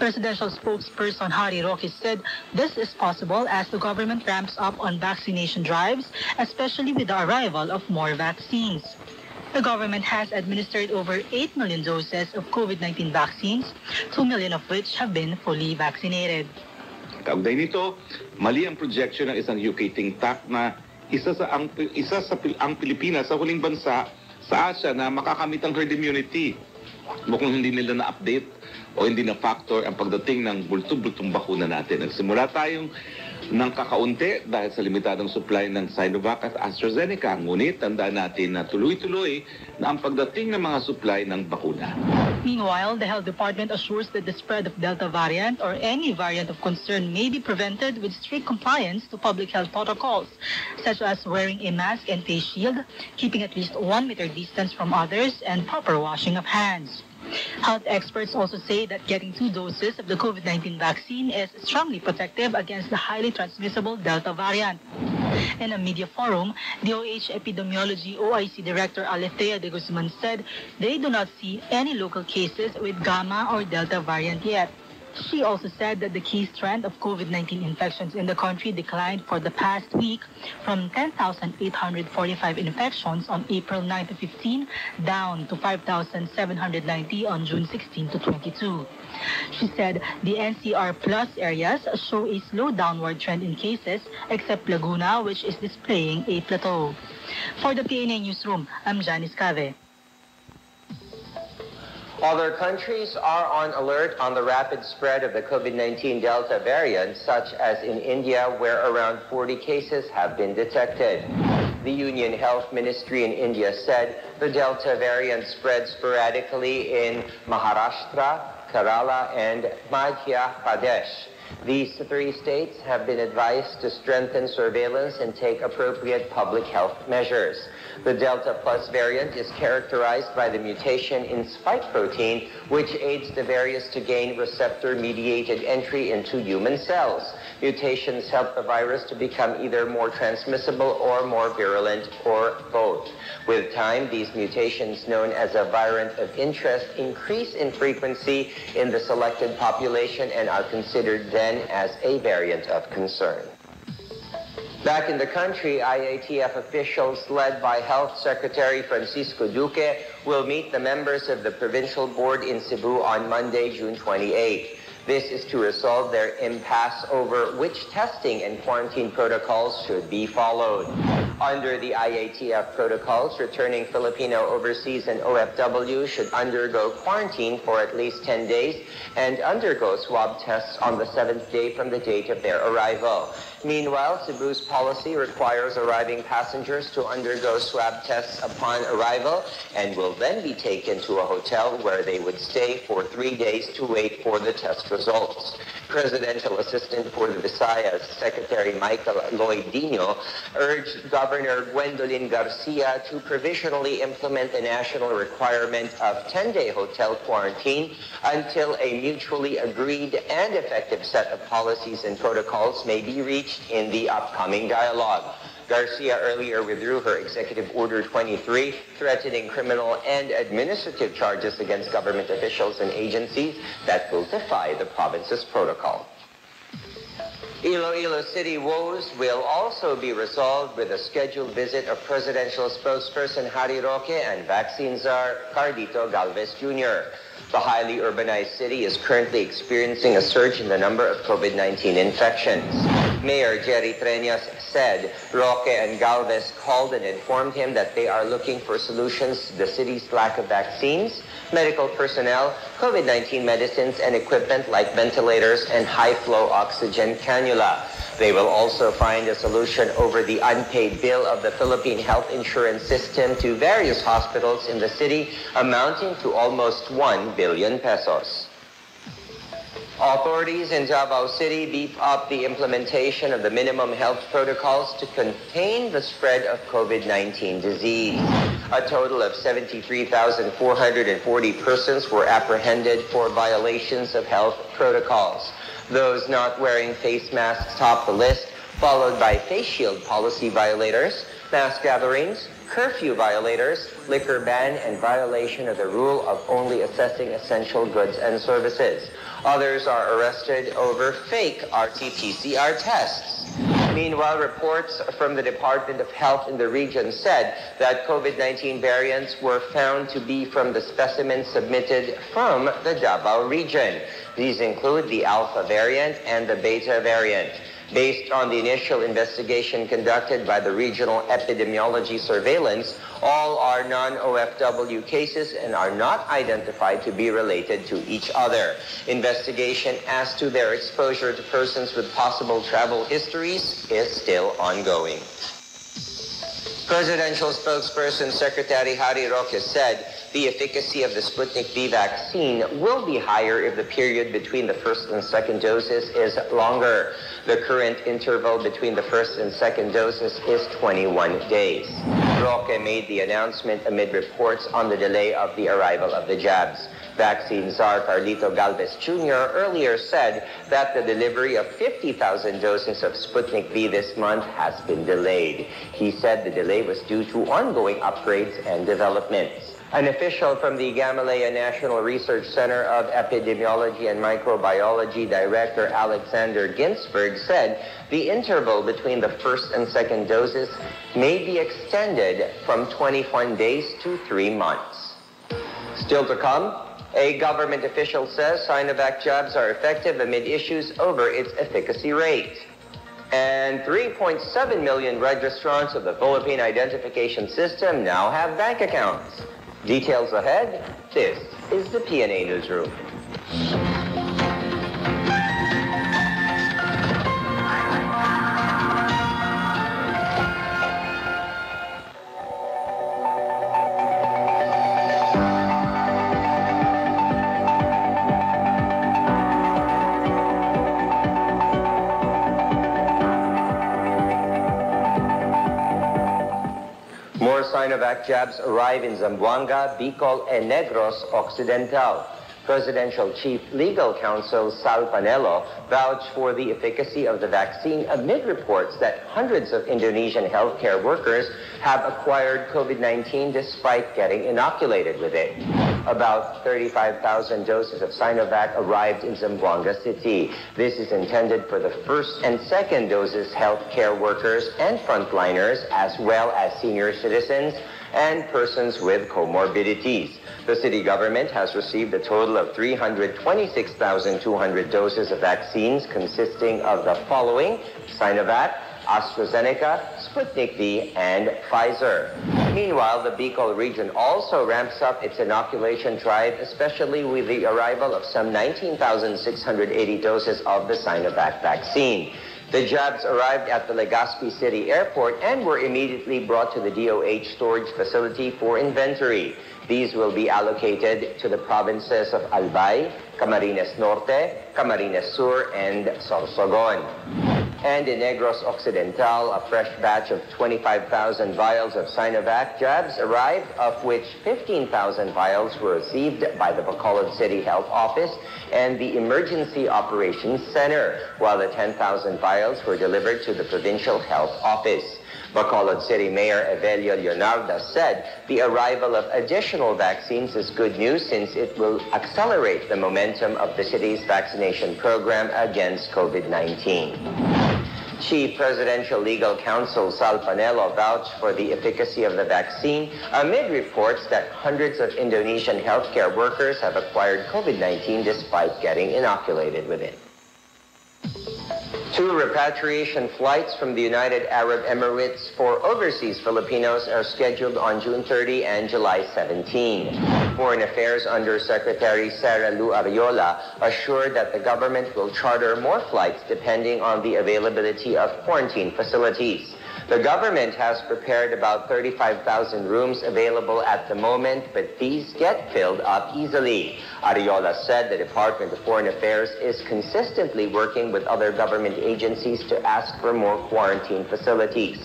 S9: Presidential spokesperson Harry Roque said this is possible as the government ramps up on vaccination drives, especially with the arrival of more vaccines. The government has administered over 8 million doses of COVID-19 vaccines, 2 million of which have been fully vaccinated.
S8: Kaugnay nito, mali ang projection ng isang UK think tank na ang Pilipinas sa huling bansa sa Asia na makakamit ang herd immunity. Mukhang hindi nila na-update o hindi na-factor ang pagdating ng bultong-bultong bakuna natin. Nagsimula tayong ng kakaunti dahil sa limitadong supply ng Sinovac at AstraZeneca. Ngunit tandaan natin na tuloy-tuloy na ang pagdating ng mga supply ng bakuna.
S9: Meanwhile, the Health Department assures that the spread of Delta variant or any variant of concern may be prevented with strict compliance to public health protocols, such as wearing a mask and face shield, keeping at least 1 meter distance from others, and proper washing of hands. Health experts also say that getting 2 doses of the COVID-19 vaccine is strongly protective against the highly transmissible Delta variant. In a media forum, DOH Epidemiology OIC Director Alethea de Guzman said they do not see any local cases with Gamma or Delta variant yet. She also said that the case trend of COVID-19 infections in the country declined for the past week from 10,845 infections on April 9 to 15 down to 5,790 on June 16 to 22. She said the NCR plus areas show a slow downward trend in cases except Laguna, which is displaying a plateau. For the PNA Newsroom, I'm Janice Cave.
S7: Other countries are on alert on the rapid spread of the COVID-19 Delta variant, such as in India, where around 40 cases have been detected. The Union Health Ministry in India said the Delta variant spread sporadically in Maharashtra, Kerala, and Madhya Pradesh. These three states have been advised to strengthen surveillance and take appropriate public health measures. The Delta Plus variant is characterized by the mutation in spike protein, which aids the virus to gain receptor-mediated entry into human cells. Mutations help the virus to become either more transmissible or more virulent, or both. With time, these mutations, known as a variant of interest, increase in frequency in the selected population and are considered then as a variant of concern. Back in the country, IATF officials led by Health Secretary Francisco Duque will meet the members of the provincial board in Cebu on Monday, June 28. This is to resolve their impasse over which testing and quarantine protocols should be followed. Under the IATF protocols, returning Filipino overseas and OFW should undergo quarantine for at least 10 days and undergo swab tests on the 7th day from the date of their arrival. Meanwhile, Cebu's policy requires arriving passengers to undergo swab tests upon arrival and will then be taken to a hotel where they would stay for 3 days to wait for the test results. Presidential Assistant for the Visayas, Secretary Michael Lloyd Dino, urged Governor Gwendolyn Garcia to provisionally implement the national requirement of 10-day hotel quarantine until a mutually agreed and effective set of policies and protocols may be reached in the upcoming dialogue. Garcia earlier withdrew her Executive Order 23, threatening criminal and administrative charges against government officials and agencies that will defy the province's protocol. Iloilo City woes will also be resolved with a scheduled visit of presidential spokesperson Harry Roque and vaccine czar Cardito Galvez Jr. The highly urbanized city is currently experiencing a surge in the number of COVID-19 infections. Mayor Jerry Treñas said Roque and Galvez called and informed him that they are looking for solutions to the city's lack of vaccines, medical personnel, COVID-19 medicines, and equipment like ventilators and high-flow oxygen cannula. They will also find a solution over the unpaid bill of the Philippine health insurance system to various hospitals in the city, amounting to almost 1 billion pesos. Authorities in Davao City beef up the implementation of the minimum health protocols to contain the spread of COVID-19 disease. A total of 73,440 persons were apprehended for violations of health protocols. Those not wearing face masks top the list, followed by face shield policy violators, mass gatherings, curfew violators, liquor ban, and violation of the rule of only assessing essential goods and services. Others are arrested over fake RT-PCR tests. Meanwhile, reports from the Department of Health in the region said that COVID-19 variants were found to be from the specimens submitted from the Davao region. These include the Alpha variant and the Beta variant. Based on the initial investigation conducted by the Regional Epidemiology Surveillance, all are non-OFW cases and are not identified to be related to each other. Investigation as to their exposure to persons with possible travel histories is still ongoing. Presidential spokesperson Secretary Harry Roque said the efficacy of the Sputnik V vaccine will be higher if the period between the first and second doses is longer. The current interval between the first and second doses is 21 days. Roque made the announcement amid reports on the delay of the arrival of the jabs. Vaccine czar Carlito Galvez Jr. earlier said that the delivery of 50,000 doses of Sputnik V this month has been delayed. He said the delay was due to ongoing upgrades and developments. An official from the Gamaleya National Research Center of Epidemiology and Microbiology, Director Alexander Ginsberg, said the interval between the first and second doses may be extended from 21 days to 3 months. Still to come, a government official says Sinovac jabs are effective amid issues over its efficacy rate. And 3.7 million registrants of the Philippine Identification System now have bank accounts. Details ahead. This is the PNA Newsroom. More Sinovac jabs arrive in Zamboanga, Bicol, and Negros Occidental. Presidential Chief Legal Counsel Sal Panelo vouched for the efficacy of the vaccine amid reports that hundreds of Indonesian healthcare workers have acquired COVID-19 despite getting inoculated with it. About 35,000 doses of Sinovac arrived in Zamboanga City. This is intended for the first and second doses healthcare workers and frontliners, as well as senior citizens and persons with comorbidities. The city government has received a total of 326,200 doses of vaccines consisting of the following: Sinovac, AstraZeneca, Sputnik V, and Pfizer. Meanwhile, the Bicol region also ramps up its inoculation drive, especially with the arrival of some 19,680 doses of the Sinovac vaccine. The jabs arrived at the Legazpi City Airport and were immediately brought to the DOH storage facility for inventory. These will be allocated to the provinces of Albay, Camarines Norte, Camarines Sur, and Sorsogon. And in Negros Occidental, a fresh batch of 25,000 vials of Sinovac jabs arrived, of which 15,000 vials were received by the Bacolod City Health Office and the Emergency Operations Center, while the 10,000 vials were delivered to the Provincial Health Office. Bacolod City Mayor Evelio Leonarda said the arrival of additional vaccines is good news since it will accelerate the momentum of the city's vaccination program against COVID-19. Chief Presidential Legal Counsel Sal Panelo vouched for the efficacy of the vaccine amid reports that hundreds of Indonesian healthcare workers have acquired COVID-19 despite getting inoculated with it. 2 repatriation flights from the United Arab Emirates for overseas Filipinos are scheduled on June 30 and July 17. Foreign Affairs Undersecretary Sara Lu Ariola assured that the government will charter more flights depending on the availability of quarantine facilities. The government has prepared about 35,000 rooms available at the moment, but these get filled up easily. Ariola said the Department of Foreign Affairs is consistently working with other government agencies to ask for more quarantine facilities.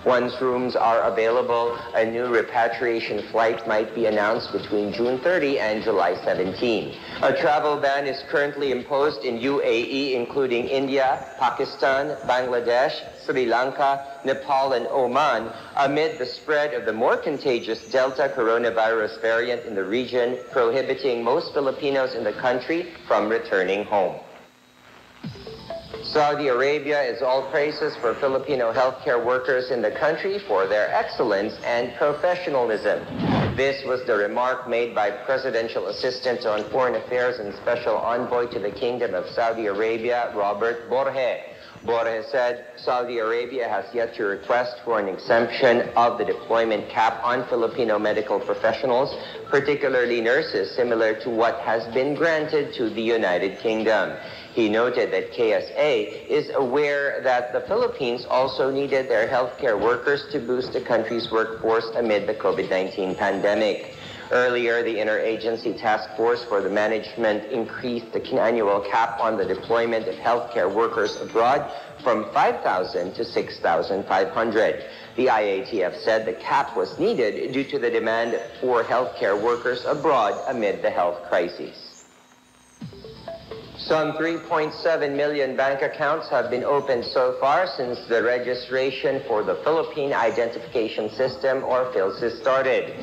S7: Once rooms are available, a new repatriation flight might be announced between June 30 and July 17. A travel ban is currently imposed in UAE, including India, Pakistan, Bangladesh, Sri Lanka, Nepal, and Oman, amid the spread of the more contagious Delta coronavirus variant in the region, prohibiting most Filipinos in the country from returning home. Saudi Arabia is all praises for Filipino healthcare workers in the country for their excellence and professionalism. This was the remark made by Presidential Assistant on Foreign Affairs and Special Envoy to the Kingdom of Saudi Arabia, Robert Borge. Borge said Saudi Arabia has yet to request for an exemption of the deployment cap on Filipino medical professionals, particularly nurses, similar to what has been granted to the United Kingdom. He noted that KSA is aware that the Philippines also needed their healthcare workers to boost the country's workforce amid the COVID-19 pandemic. Earlier, the Interagency Task Force for the Management increased the annual cap on the deployment of healthcare workers abroad from 5,000 to 6,500. The IATF said the cap was needed due to the demand for healthcare workers abroad amid the health crisis. Some 3.7 million bank accounts have been opened so far since the registration for the Philippine Identification System, or PhilSys, started.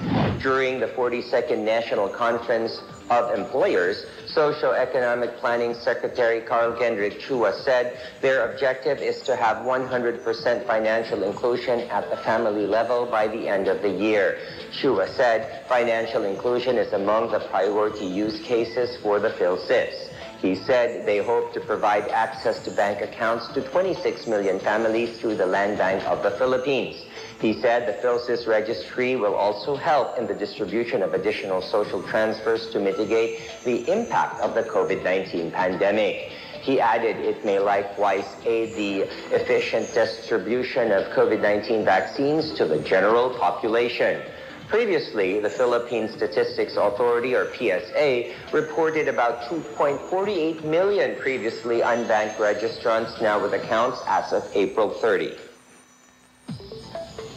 S7: During the 42nd National Conference of Employers, Socio-Economic Planning Secretary Carl Kendrick Chua said their objective is to have 100% financial inclusion at the family level by the end of the year. Chua said financial inclusion is among the priority use cases for the PhilSys. He said they hope to provide access to bank accounts to 26 million families through the Land Bank of the Philippines. He said the PhilSys registry will also help in the distribution of additional social transfers to mitigate the impact of the COVID-19 pandemic. He added it may likewise aid the efficient distribution of COVID-19 vaccines to the general population. Previously, the Philippine Statistics Authority, or PSA, reported about 2.48 million previously unbanked registrants now with accounts as of April 30.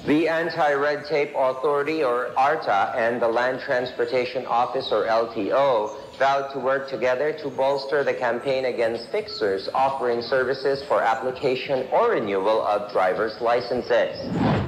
S7: The Anti-Red Tape Authority, or ARTA, and the Land Transportation Office, or LTO, vowed to work together to bolster the campaign against fixers offering services for application or renewal of driver's licenses.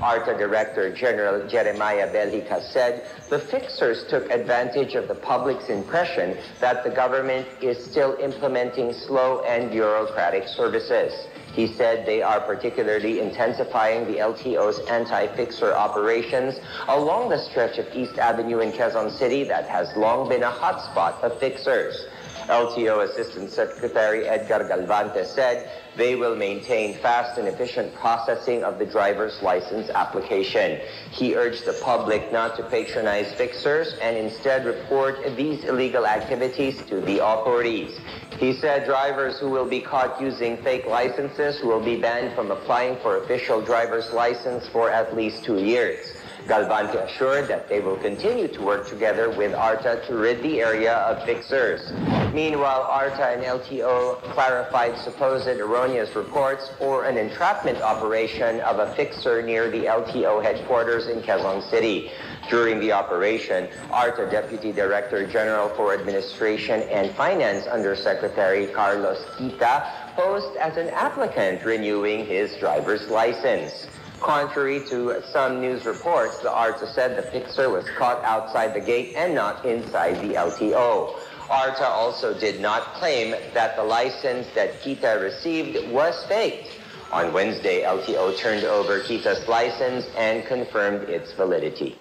S7: ARTA Director General Jeremiah Belhica said the fixers took advantage of the public's impression that the government is still implementing slow and bureaucratic services. He said they are particularly intensifying the LTO's anti-fixer operations along the stretch of East Avenue in Quezon City that has long been a hotspot of fixers. LTO Assistant Secretary Edgar Galvante said they will maintain fast and efficient processing of the driver's license application. He urged the public not to patronize fixers and instead report these illegal activities to the authorities. He said drivers who will be caught using fake licenses will be banned from applying for official driver's license for at least 2 years. Galvante assured that they will continue to work together with ARTA to rid the area of fixers. Meanwhile, ARTA and LTO clarified supposed erroneous reports for an entrapment operation of a fixer near the LTO headquarters in Quezon City. During the operation, ARTA Deputy Director General for Administration and Finance Undersecretary Carlos Quita posed as an applicant renewing his driver's license. Contrary to some news reports, the ARTA said the fixer was caught outside the gate and not inside the LTO. ARTA also did not claim that the license that Quita received was faked. On Wednesday, LTO turned over Quita's license and confirmed its validity.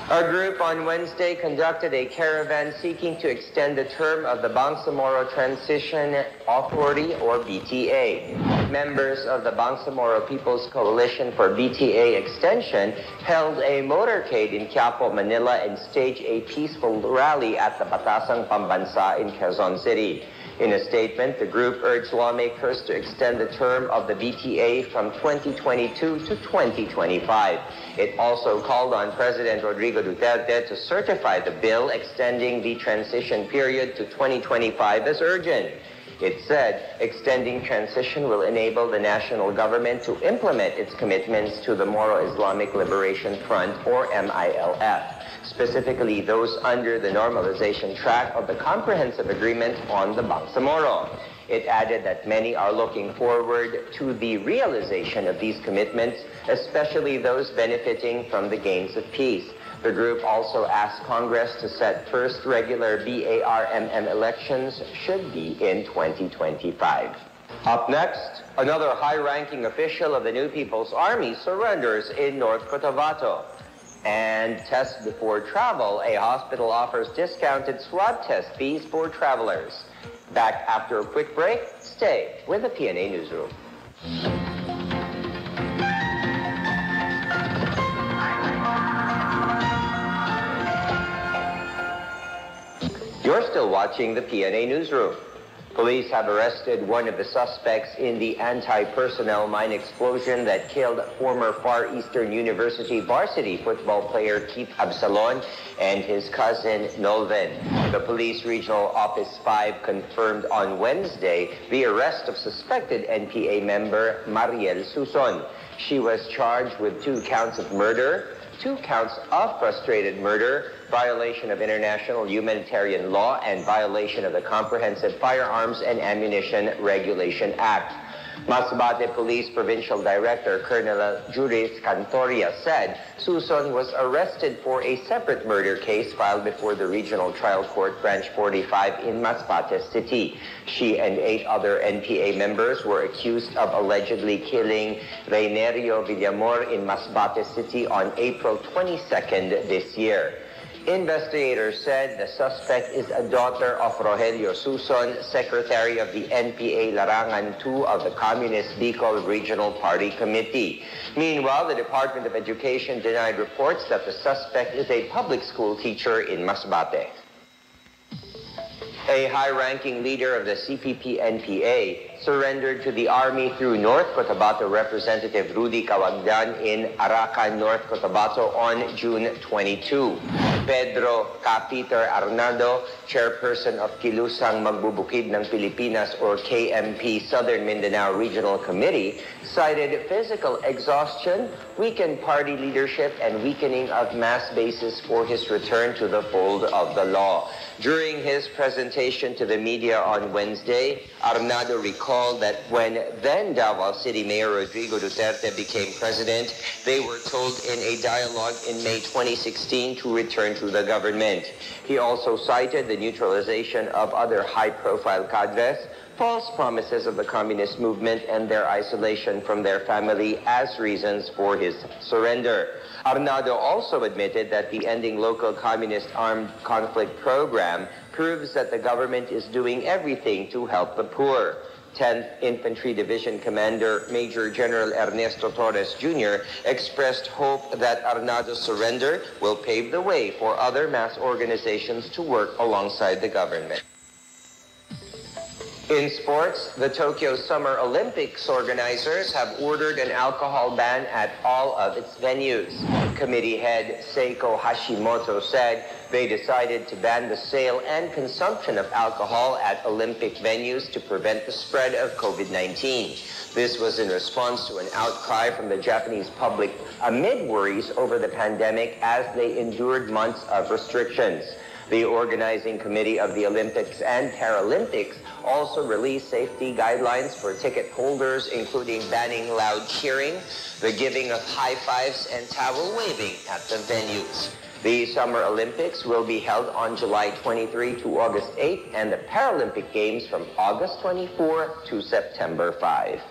S7: Our group on Wednesday conducted a caravan seeking to extend the term of the Bangsamoro Transition Authority, or BTA. Members of the Bangsamoro People's Coalition for BTA Extension held a motorcade in Quiapo, Manila, and staged a peaceful rally at the Batasang Pambansa in Quezon City. In a statement, the group urged lawmakers to extend the term of the BTA from 2022 to 2025. It also called on President Rodrigo Duterte to certify the bill extending the transition period to 2025 as urgent. It said extending transition will enable the national government to implement its commitments to the Moro Islamic Liberation Front, or MILF, specifically those under the normalization track of the Comprehensive Agreement on the Bangsamoro. It added that many are looking forward to the realization of these commitments, especially those benefiting from the gains of peace. The group also asked Congress to set first regular BARMM elections should be in 2025. Up next, another high-ranking official of the New People's Army surrenders in North Cotabato. And test before travel, a hospital offers discounted swab test fees for travelers. Back after a quick break, stay with the PNA Newsroom. You're still watching the PNA Newsroom. Police have arrested one of the suspects in the anti-personnel mine explosion that killed former Far Eastern University varsity football player Keith Absalon and his cousin Nolven. The Police Regional Office 5 confirmed on Wednesday the arrest of suspected NPA member Mariel Suson. She was charged with 2 counts of murder, 2 counts of frustrated murder, violation of international humanitarian law, and violation of the Comprehensive Firearms and Ammunition Regulation Act. Masbate Police Provincial Director Colonel Juris Cantoria said Suson was arrested for a separate murder case filed before the Regional Trial Court Branch 45 in Masbate City. She and 8 other NPA members were accused of allegedly killing Reynerio Villamor in Masbate City on April 22nd this year. Investigators said the suspect is a daughter of Rogelio Suson, secretary of the NPA Larangan II of the Communist Bicol Regional Party Committee. Meanwhile, the Department of Education denied reports that the suspect is a public school teacher in Masbate. A high-ranking leader of the CPP-NPA surrendered to the army through North Cotabato Representative Rudy Cawagdan in Aracan, North Cotabato on June 22. Pedro Peter Arnado, chairperson of Kilusang Magbubukid ng Pilipinas or KMP Southern Mindanao Regional Committee, cited physical exhaustion, weakened party leadership, and weakening of mass bases for his return to the fold of the law. During his presentation to the media on Wednesday, Arnado recalled that when then Davao City Mayor Rodrigo Duterte became president, they were told in a dialogue in May 2016 to return to the government. He also cited the neutralization of other high-profile cadres, false promises of the communist movement, and their isolation from their family as reasons for his surrender. Arnado also admitted that the Ending Local Communist Armed Conflict program proves that the government is doing everything to help the poor. 10th Infantry Division Commander Major General Ernesto Torres Jr. expressed hope that Arnado's surrender will pave the way for other mass organizations to work alongside the government. In sports, the Tokyo Summer Olympics organizers have ordered an alcohol ban at all of its venues. Committee head Seiko Hashimoto said they decided to ban the sale and consumption of alcohol at Olympic venues to prevent the spread of COVID-19. This was in response to an outcry from the Japanese public amid worries over the pandemic as they endured months of restrictions. The organizing committee of the Olympics and Paralympics also released safety guidelines for ticket holders, including banning loud cheering, the giving of high fives, and towel waving at the venues. The Summer Olympics will be held on July 23 to August 8, and the Paralympic Games from August 24 to September 5.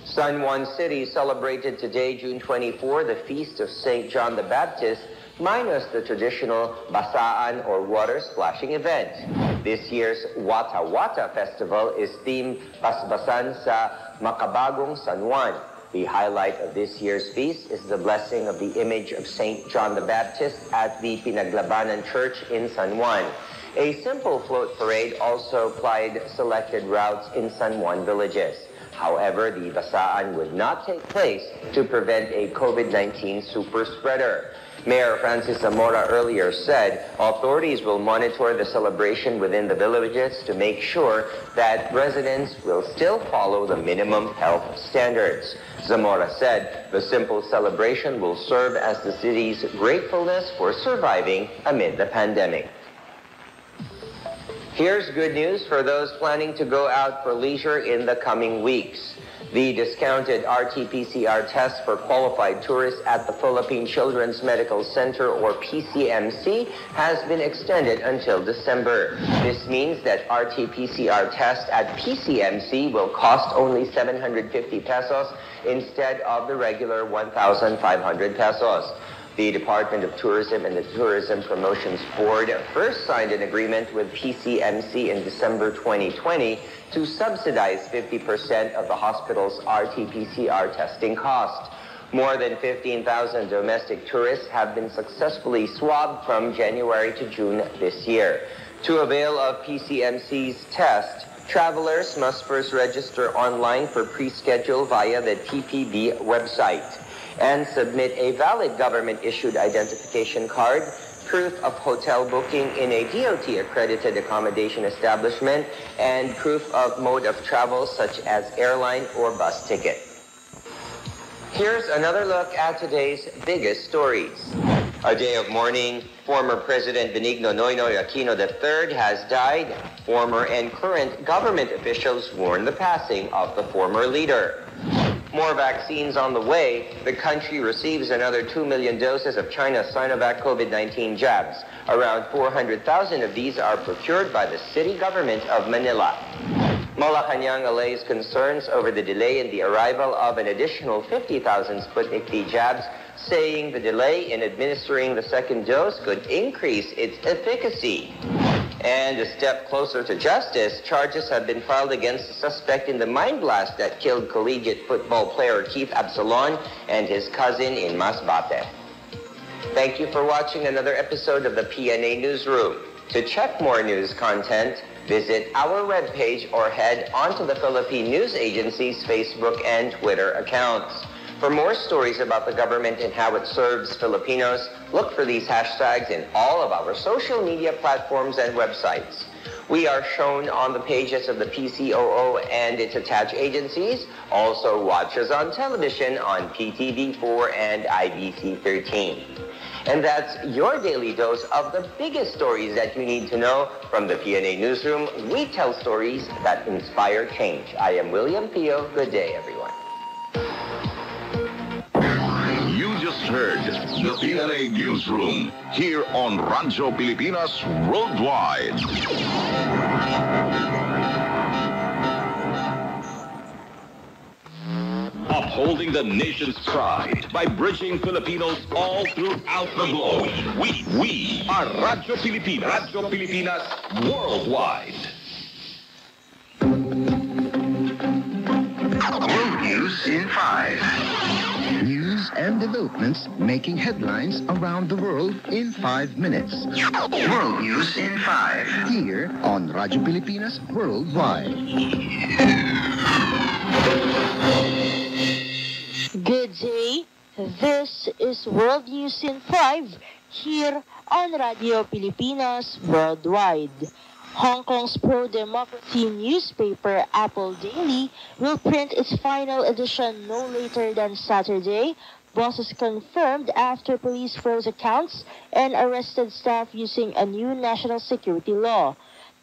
S7: San Juan City celebrated today, June 24, the Feast of St. John the Baptist, minus the traditional Basaan or water splashing event. This year's Wata Wata Festival is themed Basbasan sa Makabagong San Juan. The highlight of this year's feast is the blessing of the image of St. John the Baptist at the Pinaglabanan Church in San Juan. A simple float parade also plied selected routes in San Juan villages. However, the Basaan would not take place to prevent a COVID-19 super spreader. Mayor Francis Zamora earlier said authorities will monitor the celebration within the villages to make sure that residents will still follow the minimum health standards. Zamora said the simple celebration will serve as the city's gratefulness for surviving amid the pandemic. Here's good news for those planning to go out for leisure in the coming weeks. The discounted RT-PCR test for qualified tourists at the Philippine Children's Medical Center, or PCMC, has been extended until December. This means that RT-PCR test at PCMC will cost only 750 pesos instead of the regular 1,500 pesos. The Department of Tourism and the Tourism Promotions Board first signed an agreement with PCMC in December 2020 to subsidize 50% of the hospital's RT-PCR testing cost. More than 15,000 domestic tourists have been successfully swabbed from January to June this year. To avail of PCMC's test, travelers must first register online for pre-schedule via the TPB website and submit a valid government-issued identification card, proof of hotel booking in a DOT-accredited accommodation establishment, and proof of mode of travel such as airline or bus ticket. Here's another look at today's biggest stories. A day of mourning. Former President Benigno Noynoy Aquino III has died. Former and current government officials mourn the passing of the former leader. More vaccines on the way. The country receives another 2 million doses of China's Sinovac COVID-19 jabs. Around 400,000 of these are procured by the city government of Manila. Malacanang allays concerns over the delay in the arrival of an additional 50,000 Sputnik V jabs, saying the delay in administering the second dose could increase its efficacy. And a step closer to justice, charges have been filed against the suspect in the mine blast that killed collegiate football player Keith Absalon and his cousin in Masbate. Thank you for watching another episode of the PNA Newsroom. To check more news content, visit our webpage or head onto the Philippine News Agency's Facebook and Twitter accounts. For more stories about the government and how it serves Filipinos, look for these hashtags in all of our social media platforms and websites. We are shown on the pages of the PCOO and its attached agencies. Also watch us on television on PTV4 and IBC 13. And that's your daily dose of the biggest stories that you need to know from the PNA Newsroom. We tell stories that inspire change. I am William Theo. Good day, everyone.
S6: You just heard the PNA Newsroom here on Radyo Pilipinas Worldwide.
S5: Upholding the nation's pride by bridging Filipinos all throughout the globe. We are Radyo Pilipinas. Radyo Pilipinas Worldwide.
S10: World News in 5. News and developments making headlines around the world in 5 minutes. World News in 5. Here on Radyo Pilipinas Worldwide.
S11: Good day. This is World News in 5 here on Radio Pilipinas Worldwide. Hong Kong's pro-democracy newspaper Apple Daily will print its final edition no later than Saturday. Bosses confirmed after police froze accounts and arrested staff using a new national security law.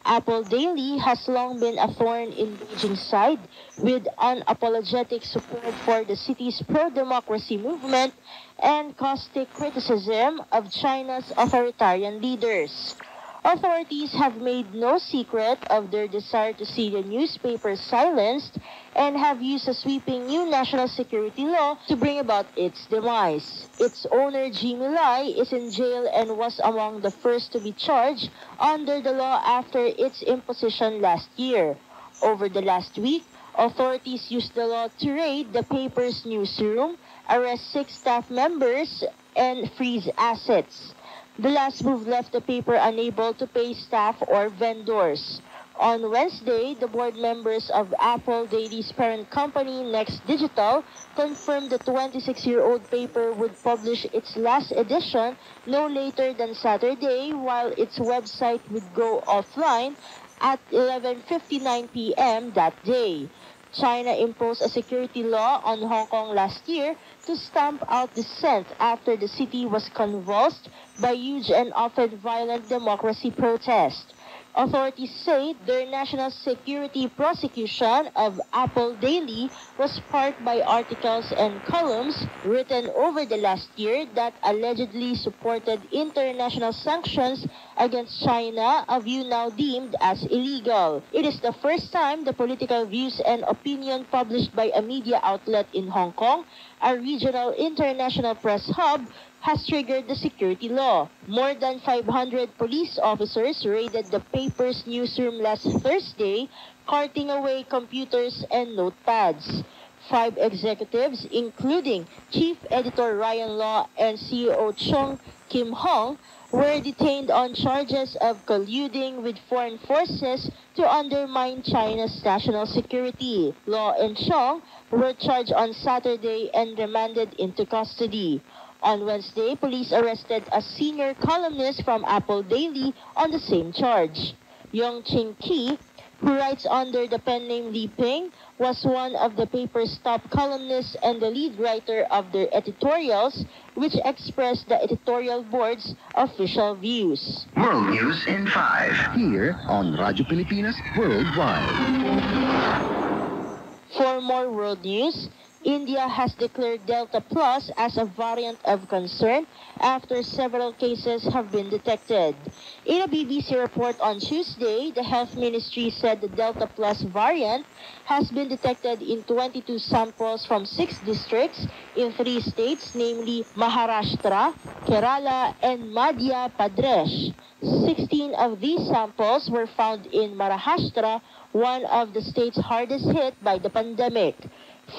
S11: Apple Daily has long been a thorn in Beijing's side, with unapologetic support for the city's pro-democracy movement and caustic criticism of China's authoritarian leaders. Authorities have made no secret of their desire to see the newspaper silenced and have used a sweeping new national security law to bring about its demise. Its owner, Jimmy Lai, is in jail and was among the first to be charged under the law after its imposition last year. Over the last week, authorities used the law to raid the paper's newsroom, arrest 6 staff members, and freeze assets. The last move left the paper unable to pay staff or vendors. On Wednesday, the board members of Apple Daily's parent company, Next Digital, confirmed the 26-year-old paper would publish its last edition no later than Saturday, while its website would go offline at 11:59 p.m. that day. China imposed a security law on Hong Kong last year to stamp out dissent after the city was convulsed by huge and often violent democracy protests. Authorities say their national security prosecution of Apple Daily was sparked by articles and columns written over the last year that allegedly supported international sanctions against China, a view now deemed as illegal. It is the first time the political views and opinion published by a media outlet in Hong Kong, a regional international press hub, has triggered the security law. More than 500 police officers raided the paper's newsroom last Thursday, carting away computers and notepads. 5 executives, including Chief Editor Ryan Law and CEO Chung Kim Hong, were detained on charges of colluding with foreign forces to undermine China's national security. Law and Chung were charged on Saturday and remanded into custody. On Wednesday, police arrested a senior columnist from Apple Daily on the same charge. Yong Ching Ki, who writes under the pen name Li Ping, was one of the paper's top columnists and the lead writer of their editorials, which expressed the editorial board's official views.
S10: World News in 5, here on Radyo Pilipinas Worldwide.
S11: For more world news, India has declared Delta Plus as a variant of concern after several cases have been detected. In a BBC report on Tuesday, the Health Ministry said the Delta Plus variant has been detected in 22 samples from 6 districts in 3 states, namely Maharashtra, Kerala, and Madhya Pradesh. 16 of these samples were found in Maharashtra, one of the states hardest hit by the pandemic.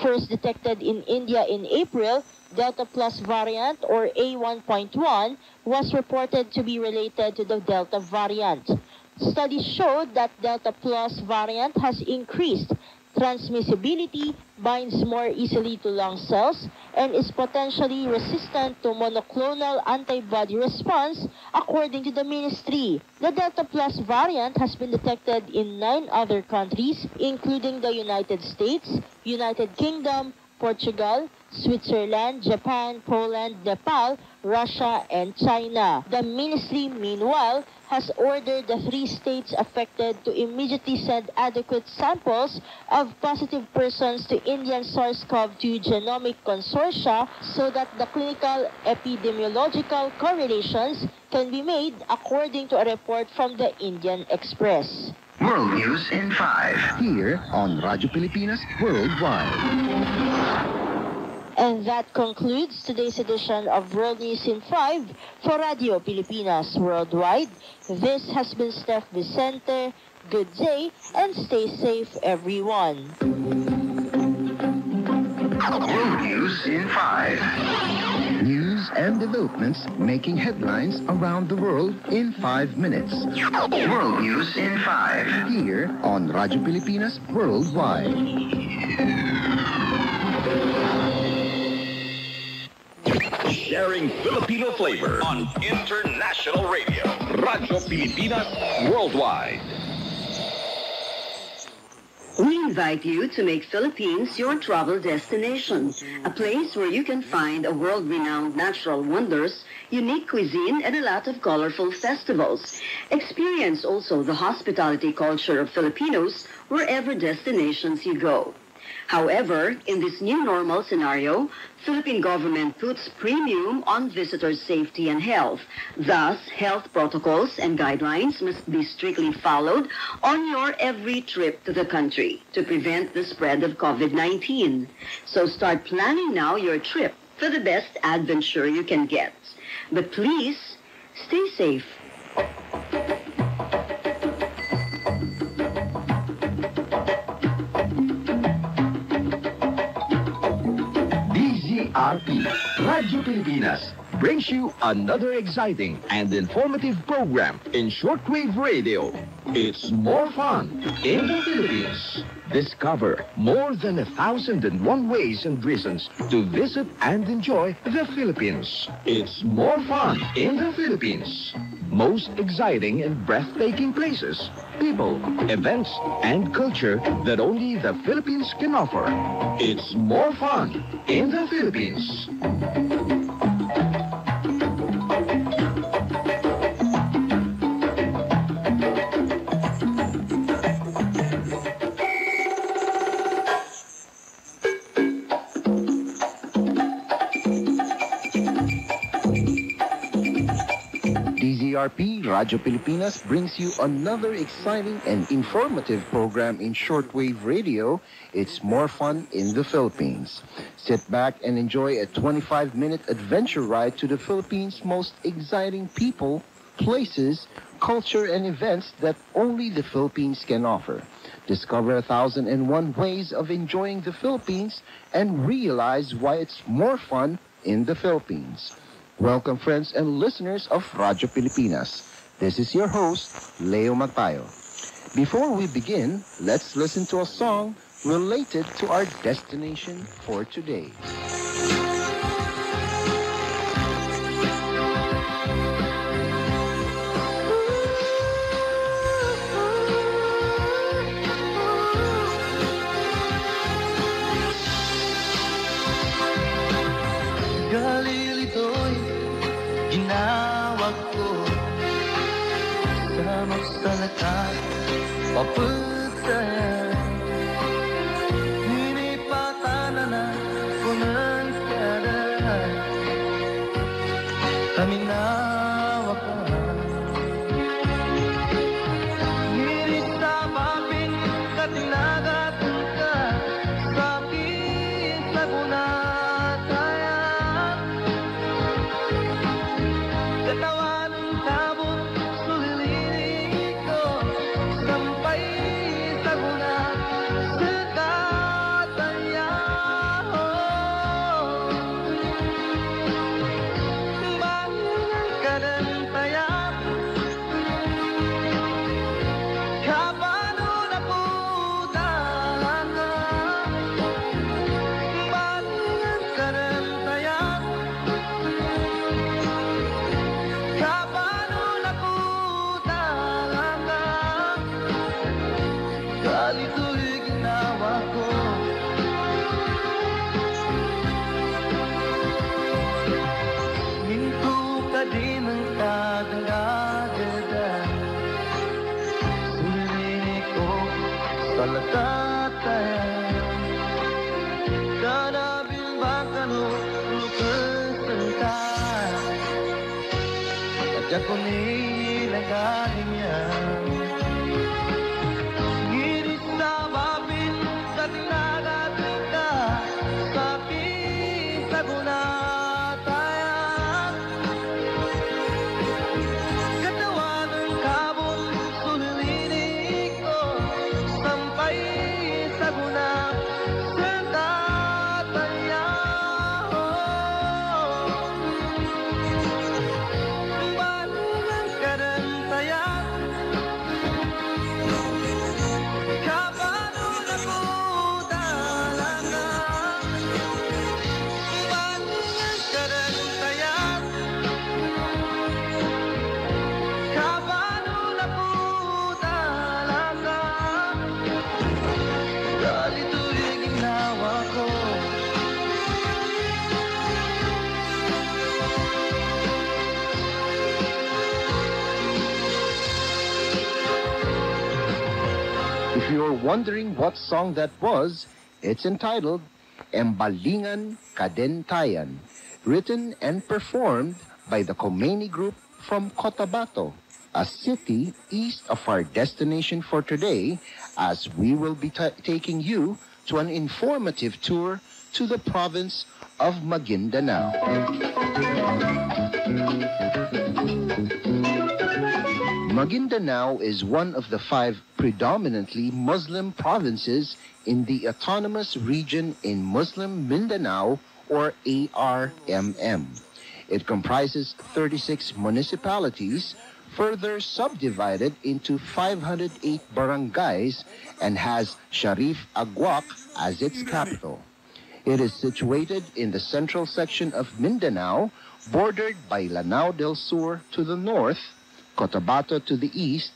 S11: First detected in India in April, Delta Plus variant, or A1.1, was reported to be related to the Delta variant. Studies showed that Delta Plus variant has increased transmissibility, binds more easily to lung cells, and is potentially resistant to monoclonal antibody response, according to the ministry. The Delta Plus variant has been detected in 9 other countries, including the United States, United Kingdom, Portugal, Switzerland, Japan, Poland, Nepal, Russia, and China. The ministry, meanwhile, has ordered the 3 states affected to immediately send adequate samples of positive persons to Indian SARS-CoV-2 Genomic Consortia so that the clinical epidemiological correlations can be made, according to a report from the Indian Express.
S10: World News in 5, here on Radyo Pilipinas Worldwide.
S11: And that concludes today's edition of World News in 5 for Radio Pilipinas Worldwide. This has been Steph Vicente. Good day and stay safe, everyone.
S10: World News in 5. News and developments making headlines around the world in 5 minutes. World News in 5, here on Radyo Pilipinas Worldwide.
S5: Sharing Filipino flavor on international radio. Radyo Pilipinas Worldwide.
S12: We invite you to make Philippines your travel destination, a place where you can find a world-renowned natural wonders, unique cuisine, and a lot of colorful festivals. Experience also the hospitality culture of Filipinos wherever destinations you go. However, in this new normal scenario, Philippine government puts premium on visitors' safety and health. Thus, health protocols and guidelines must be strictly followed on your every trip to the country to prevent the spread of COVID-19. So start planning now your trip for the best adventure you can get. But please, stay safe.
S13: RP, Radyo Pilipinas, brings you another exciting and informative program in shortwave radio. It's more fun in the Philippines. Discover more than 1,001 ways and reasons to visit and enjoy the Philippines. It's more fun in the Philippines. Most exciting and breathtaking places, people, events, and culture that only the Philippines can offer. It's more fun in the Philippines.
S10: DZRP Radyo Pilipinas brings you another exciting and informative program in shortwave radio. It's more fun in the Philippines. Sit back and enjoy a 25-minute adventure ride to the Philippines' most exciting people, places, culture, and events that only the Philippines can offer. Discover 1,001 ways of enjoying the Philippines and realize why it's more fun in the Philippines. Welcome, friends and listeners of Radyo Pilipinas. This is your host, Leo Magpayo. Before we begin, let's listen to a song related to our destination for today.
S14: Galilito'y ginawag ko sa magsalata papagsayan. Hinipatanan na ko ng kadahan kami nawakan. Hinisabapin ka tinagatan ka sa aking sagunatayan. Katawan ng tabon, sulilinig ko, sampay sa gunat, sa katayan. Bayan ka ng tayan, kabano na po talaga. Bayan ka ng tayan, kabano na po talaga. Galito'y ginawa ko. Minto ka din ang kadangagada. Sulinig ko sa latatayan. Kanabil baka no lukas at ako nilagaling yan. Ngirit sa babin sa tinagatan ka sa aking sagunatayan. Katawan ng kabon, sulilinig ko, sampay sa gunat, sa katayan. Balulang ka ng tayan, kabano na po talaga. Balulang ka ng tayan, kabano na po talaga. Galito'y ginawa ko.
S10: If you're wondering what song that was, it's entitled Embalingan Kadentayan, written and performed by the Khomeini Group from Cotabato, a city east of our destination for today, as we will be taking you to an informative tour to the province of Maguindanao. Maguindanao is one of the 5 predominantly Muslim provinces in the autonomous region in Muslim Mindanao, or ARMM. It comprises 36 municipalities, further subdivided into 508 barangays, and has Sharif Aguac as its capital. It is situated in the central section of Mindanao, bordered by Lanao del Sur to the north, Cotabato to the east,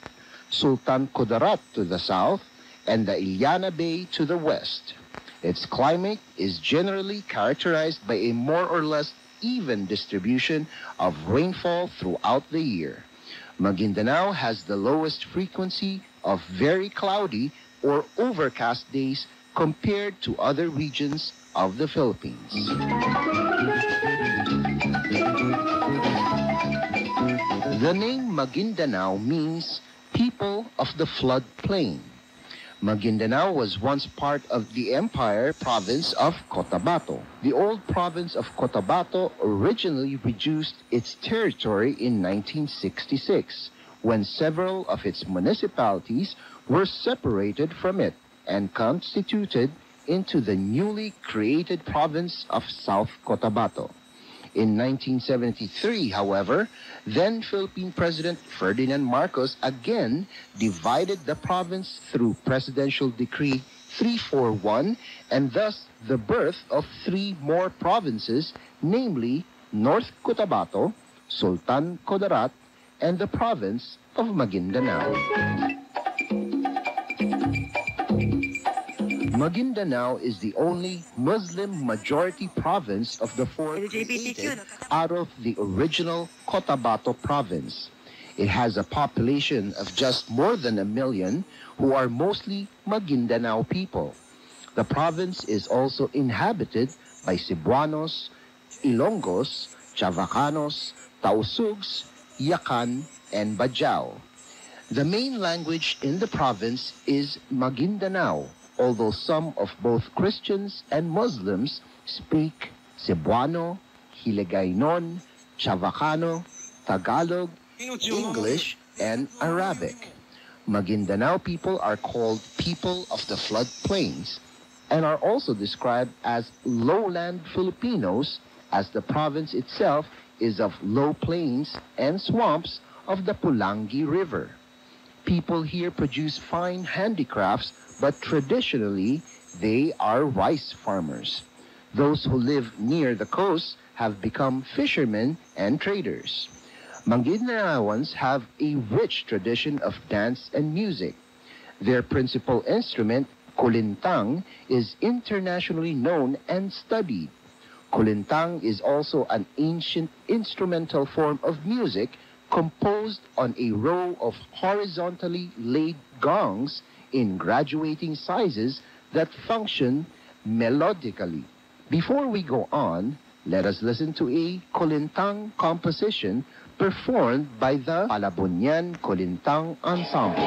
S10: Sultan Kudarat to the south, and the Iliana Bay to the west. Its climate is generally characterized by a more or less even distribution of rainfall throughout the year. Maguindanao has the lowest frequency of very cloudy or overcast days compared to other regions of the Philippines. The name Maguindanao means people of the flood plain. Maguindanao was once part of the empire province of Cotabato. The old province of Cotabato originally reduced its territory in 1966, when several of its municipalities were separated from it and constituted into the newly created province of South Cotabato. In 1973, however, then Philippine President Ferdinand Marcos again divided the province through Presidential Decree 341, and thus the birth of three more provinces, namely North Cotabato, Sultan Kudarat, and the province of Maguindanao. Maguindanao is the only Muslim-majority province of the four created out of the original Cotabato province. It has a population of just more than 1 million, who are mostly Maguindanao people. The province is also inhabited by Cebuanos, Ilonggos, Chavacanos, Tausugs, Yakan, and Bajau. The main language in the province is Maguindanao, although some of both Christians and Muslims speak Cebuano, Hiligaynon, Chavacano, Tagalog, English, and Arabic. Maguindanao people are called people of the floodplains and are also described as lowland Filipinos, as the province itself is of low plains and swamps of the Pulangi River. People here produce fine handicrafts, but traditionally they are rice farmers. Those who live near the coast have become fishermen and traders. Maguindanaoans have a rich tradition of dance and music. Their principal instrument, kulintang, is internationally known and studied. Kulintang is also an ancient instrumental form of music composed on a row of horizontally laid gongs in graduating sizes that function melodically. Before we go on, let us listen to a kulintang composition performed by the Palabunyan Kulintang Ensemble.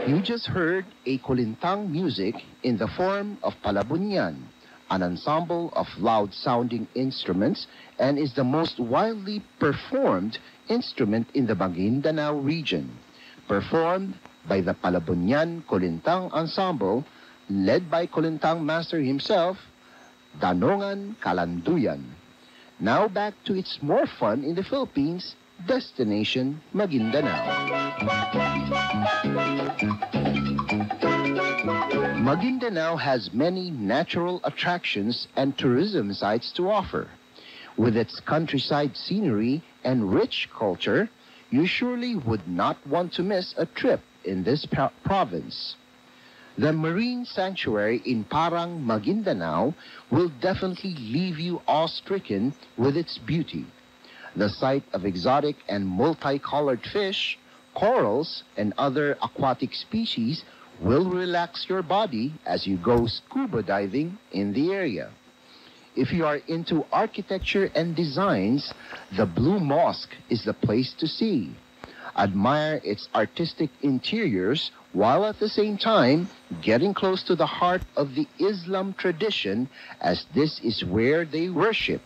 S10: You just heard a kulintang music in the form of Palabunyan, an ensemble of loud-sounding instruments, and is the most widely performed instrument in the Maguindanao region. Performed by the Palabunyan Kulintang Ensemble, led by Kulintang Master himself, Danongan Kalanduyan. Now back to its more fun in the Philippines, destination Maguindanao. Maguindanao has many natural attractions and tourism sites to offer. With its countryside scenery and rich culture, you surely would not want to miss a trip in this province. The Marine Sanctuary in Parang, Maguindanao will definitely leave you awe-stricken with its beauty. The sight of exotic and multicolored fish, corals, and other aquatic species will relax your body as you go scuba diving in the area. If you are into architecture and designs, the Blue Mosque is the place to see. Admire its artistic interiors while at the same time getting close to the heart of the Islam tradition, as this is where they worship.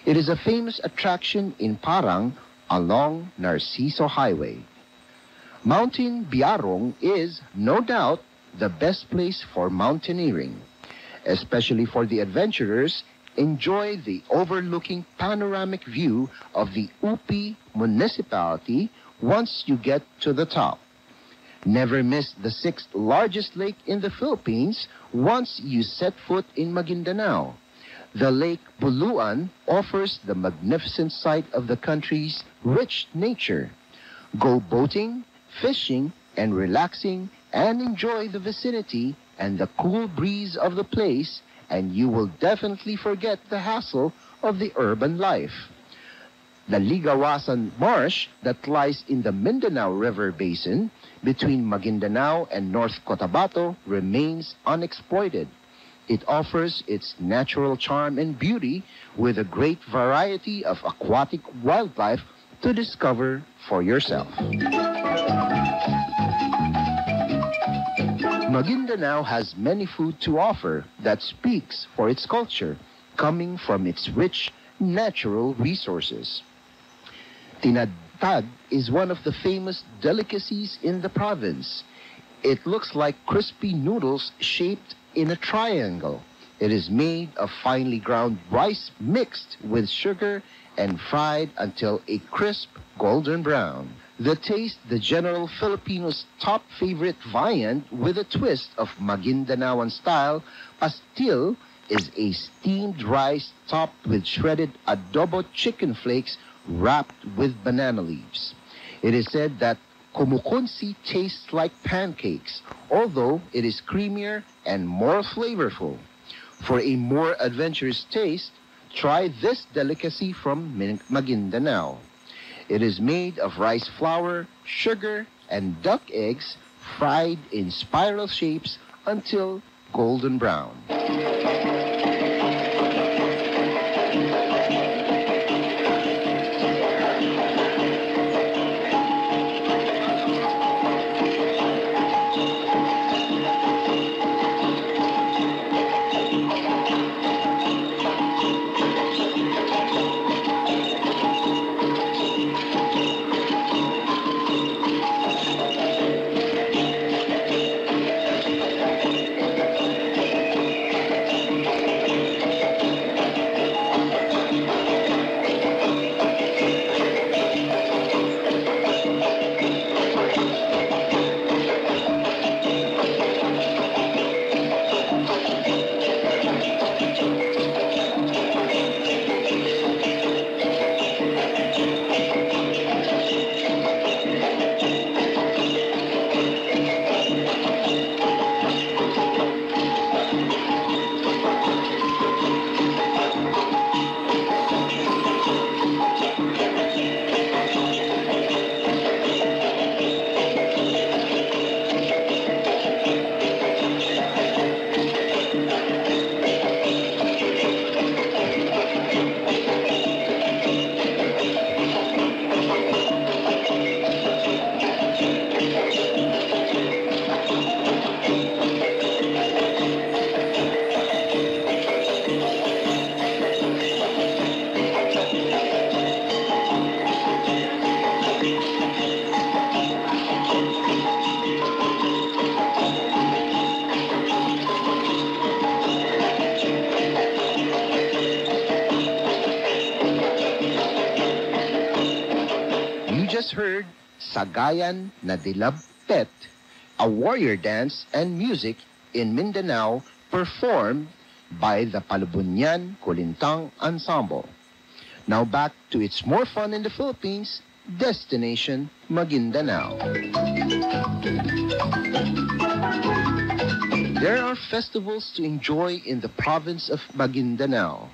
S10: It is a famous attraction in Parang along Narciso Highway. Mountain Biarong is, no doubt, the best place for mountaineering. Especially for the adventurers, enjoy the overlooking panoramic view of the Upi municipality once you get to the top. Never miss the sixth largest lake in the Philippines once you set foot in Maguindanao. The Lake Buluan offers the magnificent sight of the country's rich nature. Go boating, fishing, and relaxing, and enjoy the vicinity and the cool breeze of the place, and you will definitely forget the hassle of the urban life. The Ligawasan Marsh that lies in the Mindanao River Basin between Maguindanao and North Cotabato remains unexploited. It offers its natural charm and beauty with a great variety of aquatic wildlife to discover for yourself. Maguindanao has many food to offer that speaks for its culture, coming from its rich natural resources. Tinadtad is one of the famous delicacies in the province. It looks like crispy noodles shaped in a triangle. It is made of finely ground rice mixed with sugar and fried until a crisp golden brown. The taste, the general Filipino's top favorite viand with a twist of Maguindanaoan style, pastil is a steamed rice topped with shredded adobo chicken flakes wrapped with banana leaves. It is said that kumukunsi tastes like pancakes, although it is creamier and more flavorful. For a more adventurous taste, try this delicacy from Maguindanao. It is made of rice flour, sugar, and duck eggs fried in spiral shapes until golden brown. Heard Sagayan na Dilabpet, a warrior dance and music in Mindanao performed by the Palubunyan Kulintang Ensemble. Now back to its more fun in the Philippines, destination Maguindanao. There are festivals to enjoy in the province of Maguindanao.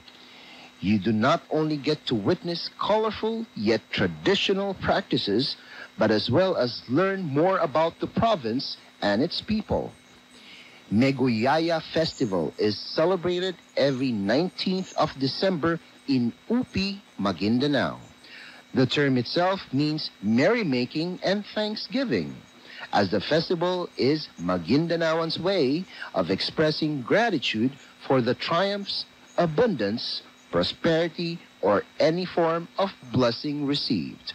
S10: You do not only get to witness colorful yet traditional practices, but as well as learn more about the province and its people. Meguyaya Festival is celebrated every 19th of December in Upi, Maguindanao. The term itself means merrymaking and thanksgiving, as the festival is Maguindanaoans' way of expressing gratitude for the triumphs, abundance, prosperity, or any form of blessing received.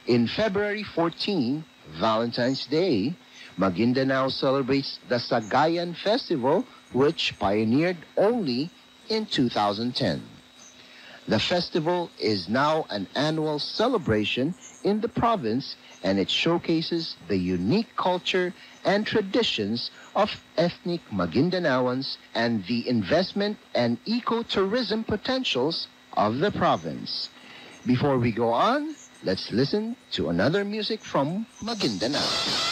S10: In February 14, Valentine's Day, Maguindanao celebrates the Sagayan Festival, which pioneered only in 2010. The festival is now an annual celebration in the province, and it showcases the unique culture and traditions of ethnic Magindanaoans and the investment and ecotourism potentials of the province. Before we go on, let's listen to another music from Maguindanao.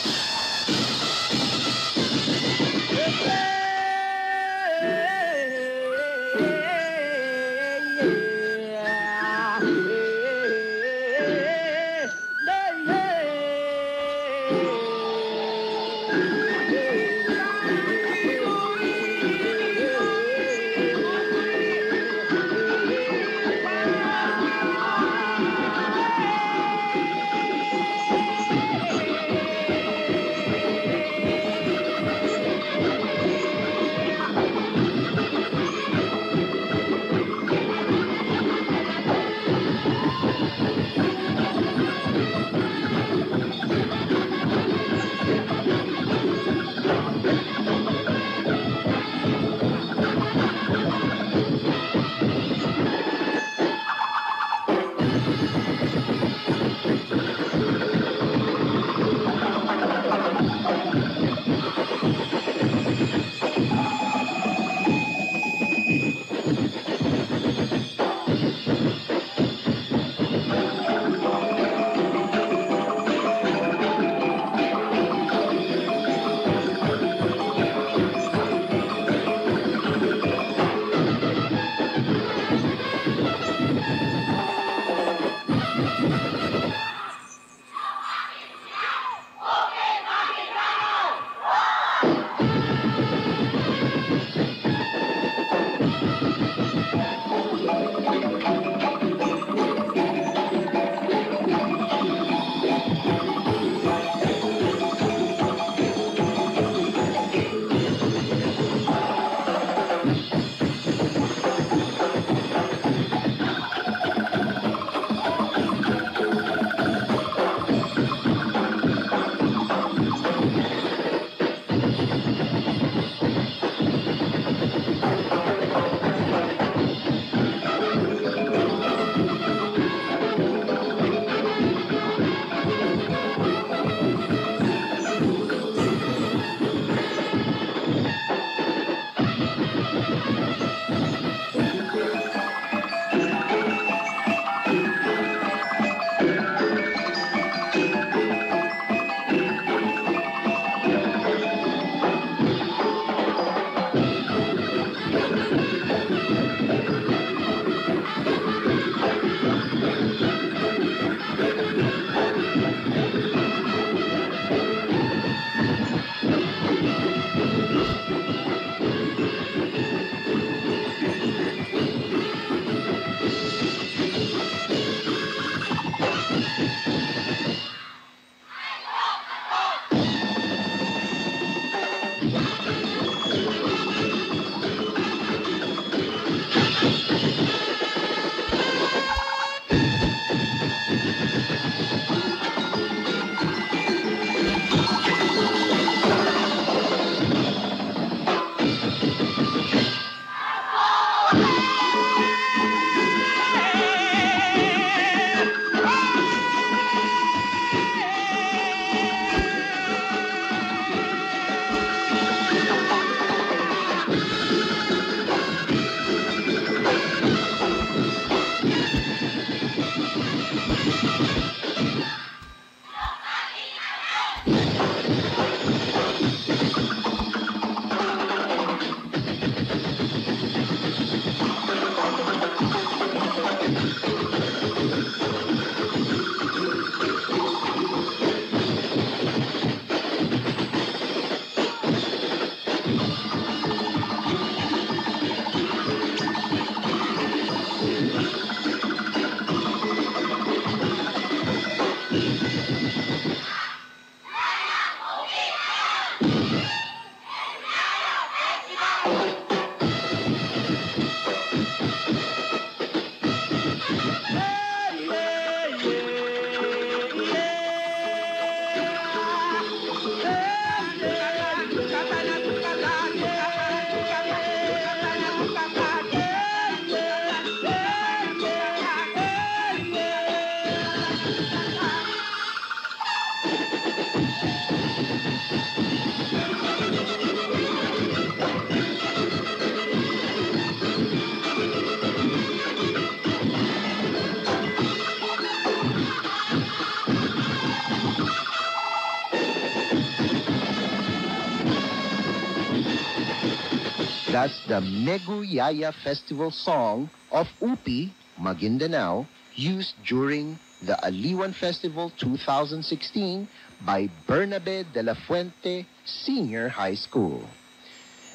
S10: That's the Meguyaya Festival song of UPI, Maguindanao, used during the Aliwan Festival 2016 by Bernabe de la Fuente Senior High School.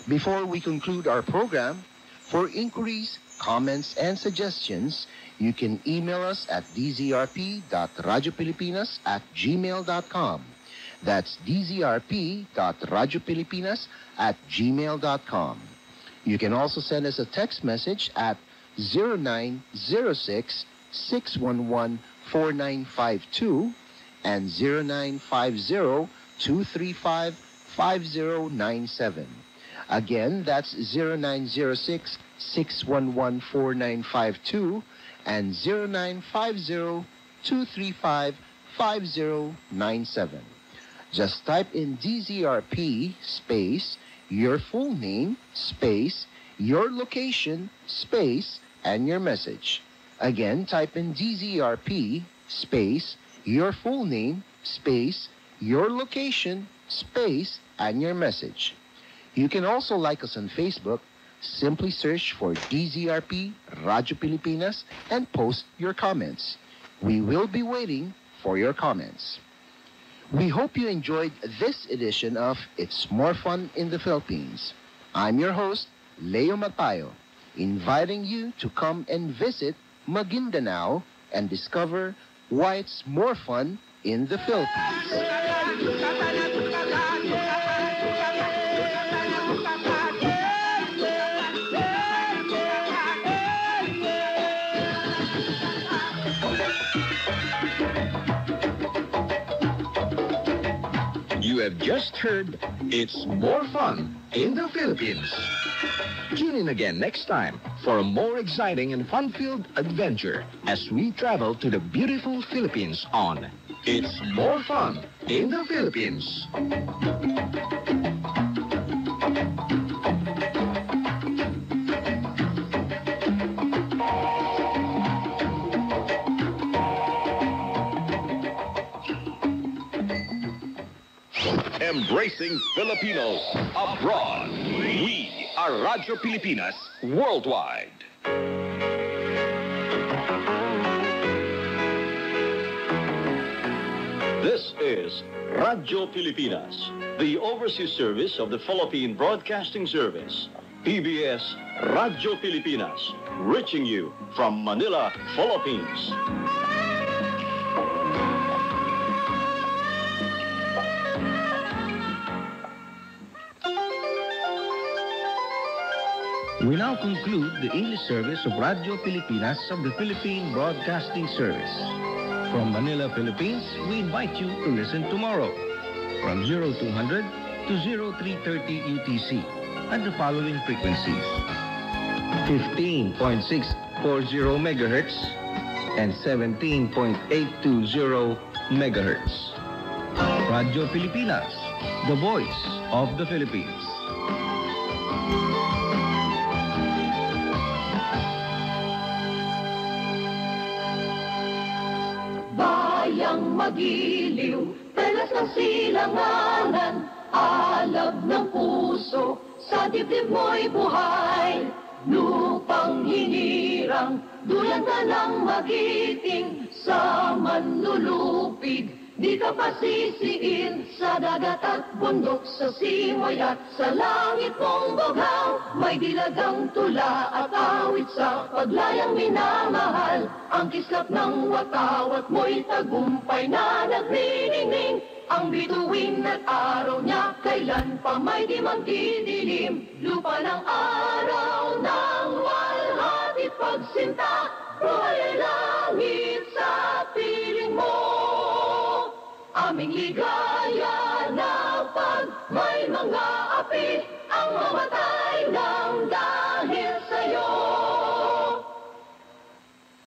S10: Before we conclude our program, for inquiries, comments, and suggestions, you can email us at dzrp.radiopilipinas@gmail.com. That's dzrp.radiopilipinas@gmail.com. You can also send us a text message at 0906-611-4952 and 0950-235-5097. Again, that's 0906-611-4952 and 0950-235-5097. Just type in DZRP space your full name space your location space and your message. Again, type in DZRP space your full name space your location space and your message. You can also like us on Facebook. Simply search for DZRP Radyo Pilipinas and post your comments. We will be waiting for your comments. We hope you enjoyed this edition of It's More Fun in the Philippines. I'm your host, Leo Mapayo, inviting you to come and visit Maguindanao and discover why it's more fun in the Philippines.
S13: You have just heard It's More Fun in the Philippines. Tune in again next time for a more exciting and fun-filled adventure as we travel to the beautiful Philippines on It's More Fun in the Philippines.
S5: Embracing Filipinos abroad. We are Radyo Pilipinas worldwide.
S3: This is Radyo Pilipinas, the overseas service of the Philippine Broadcasting Service. PBS Radyo Pilipinas, reaching you from Manila, Philippines.
S2: We now conclude the English service of Radyo Pilipinas of the Philippine Broadcasting Service. From Manila, Philippines, we invite you to listen tomorrow from 0200 to 0330 UTC at the following frequencies: 15.640 MHz and 17.820 MHz. Radyo Pilipinas, the voice of the Philippines.
S1: Bayang magiliw, pelas ng silanganan, alab ng puso, sa dibdib mo'y buhay. Lupang hinirang, duyan ka ng magiting, sa manlulupig, di ka pasisiin. Sa dagat at bundok, sa simoy at sa langit mong bughaw, may dilagang tula at awit sa paglayang minamahal. Ang kislap ng watawat mo'y tagumpay na nagniningning. Ang bituin at araw niya, kailan pa may di magdidilim. Lupa ng araw ng walhati pagsinta, buhay ay langit sa piling mo. Aming ligaya na pag may mga api, ang mamatay ng dahil sa'yo.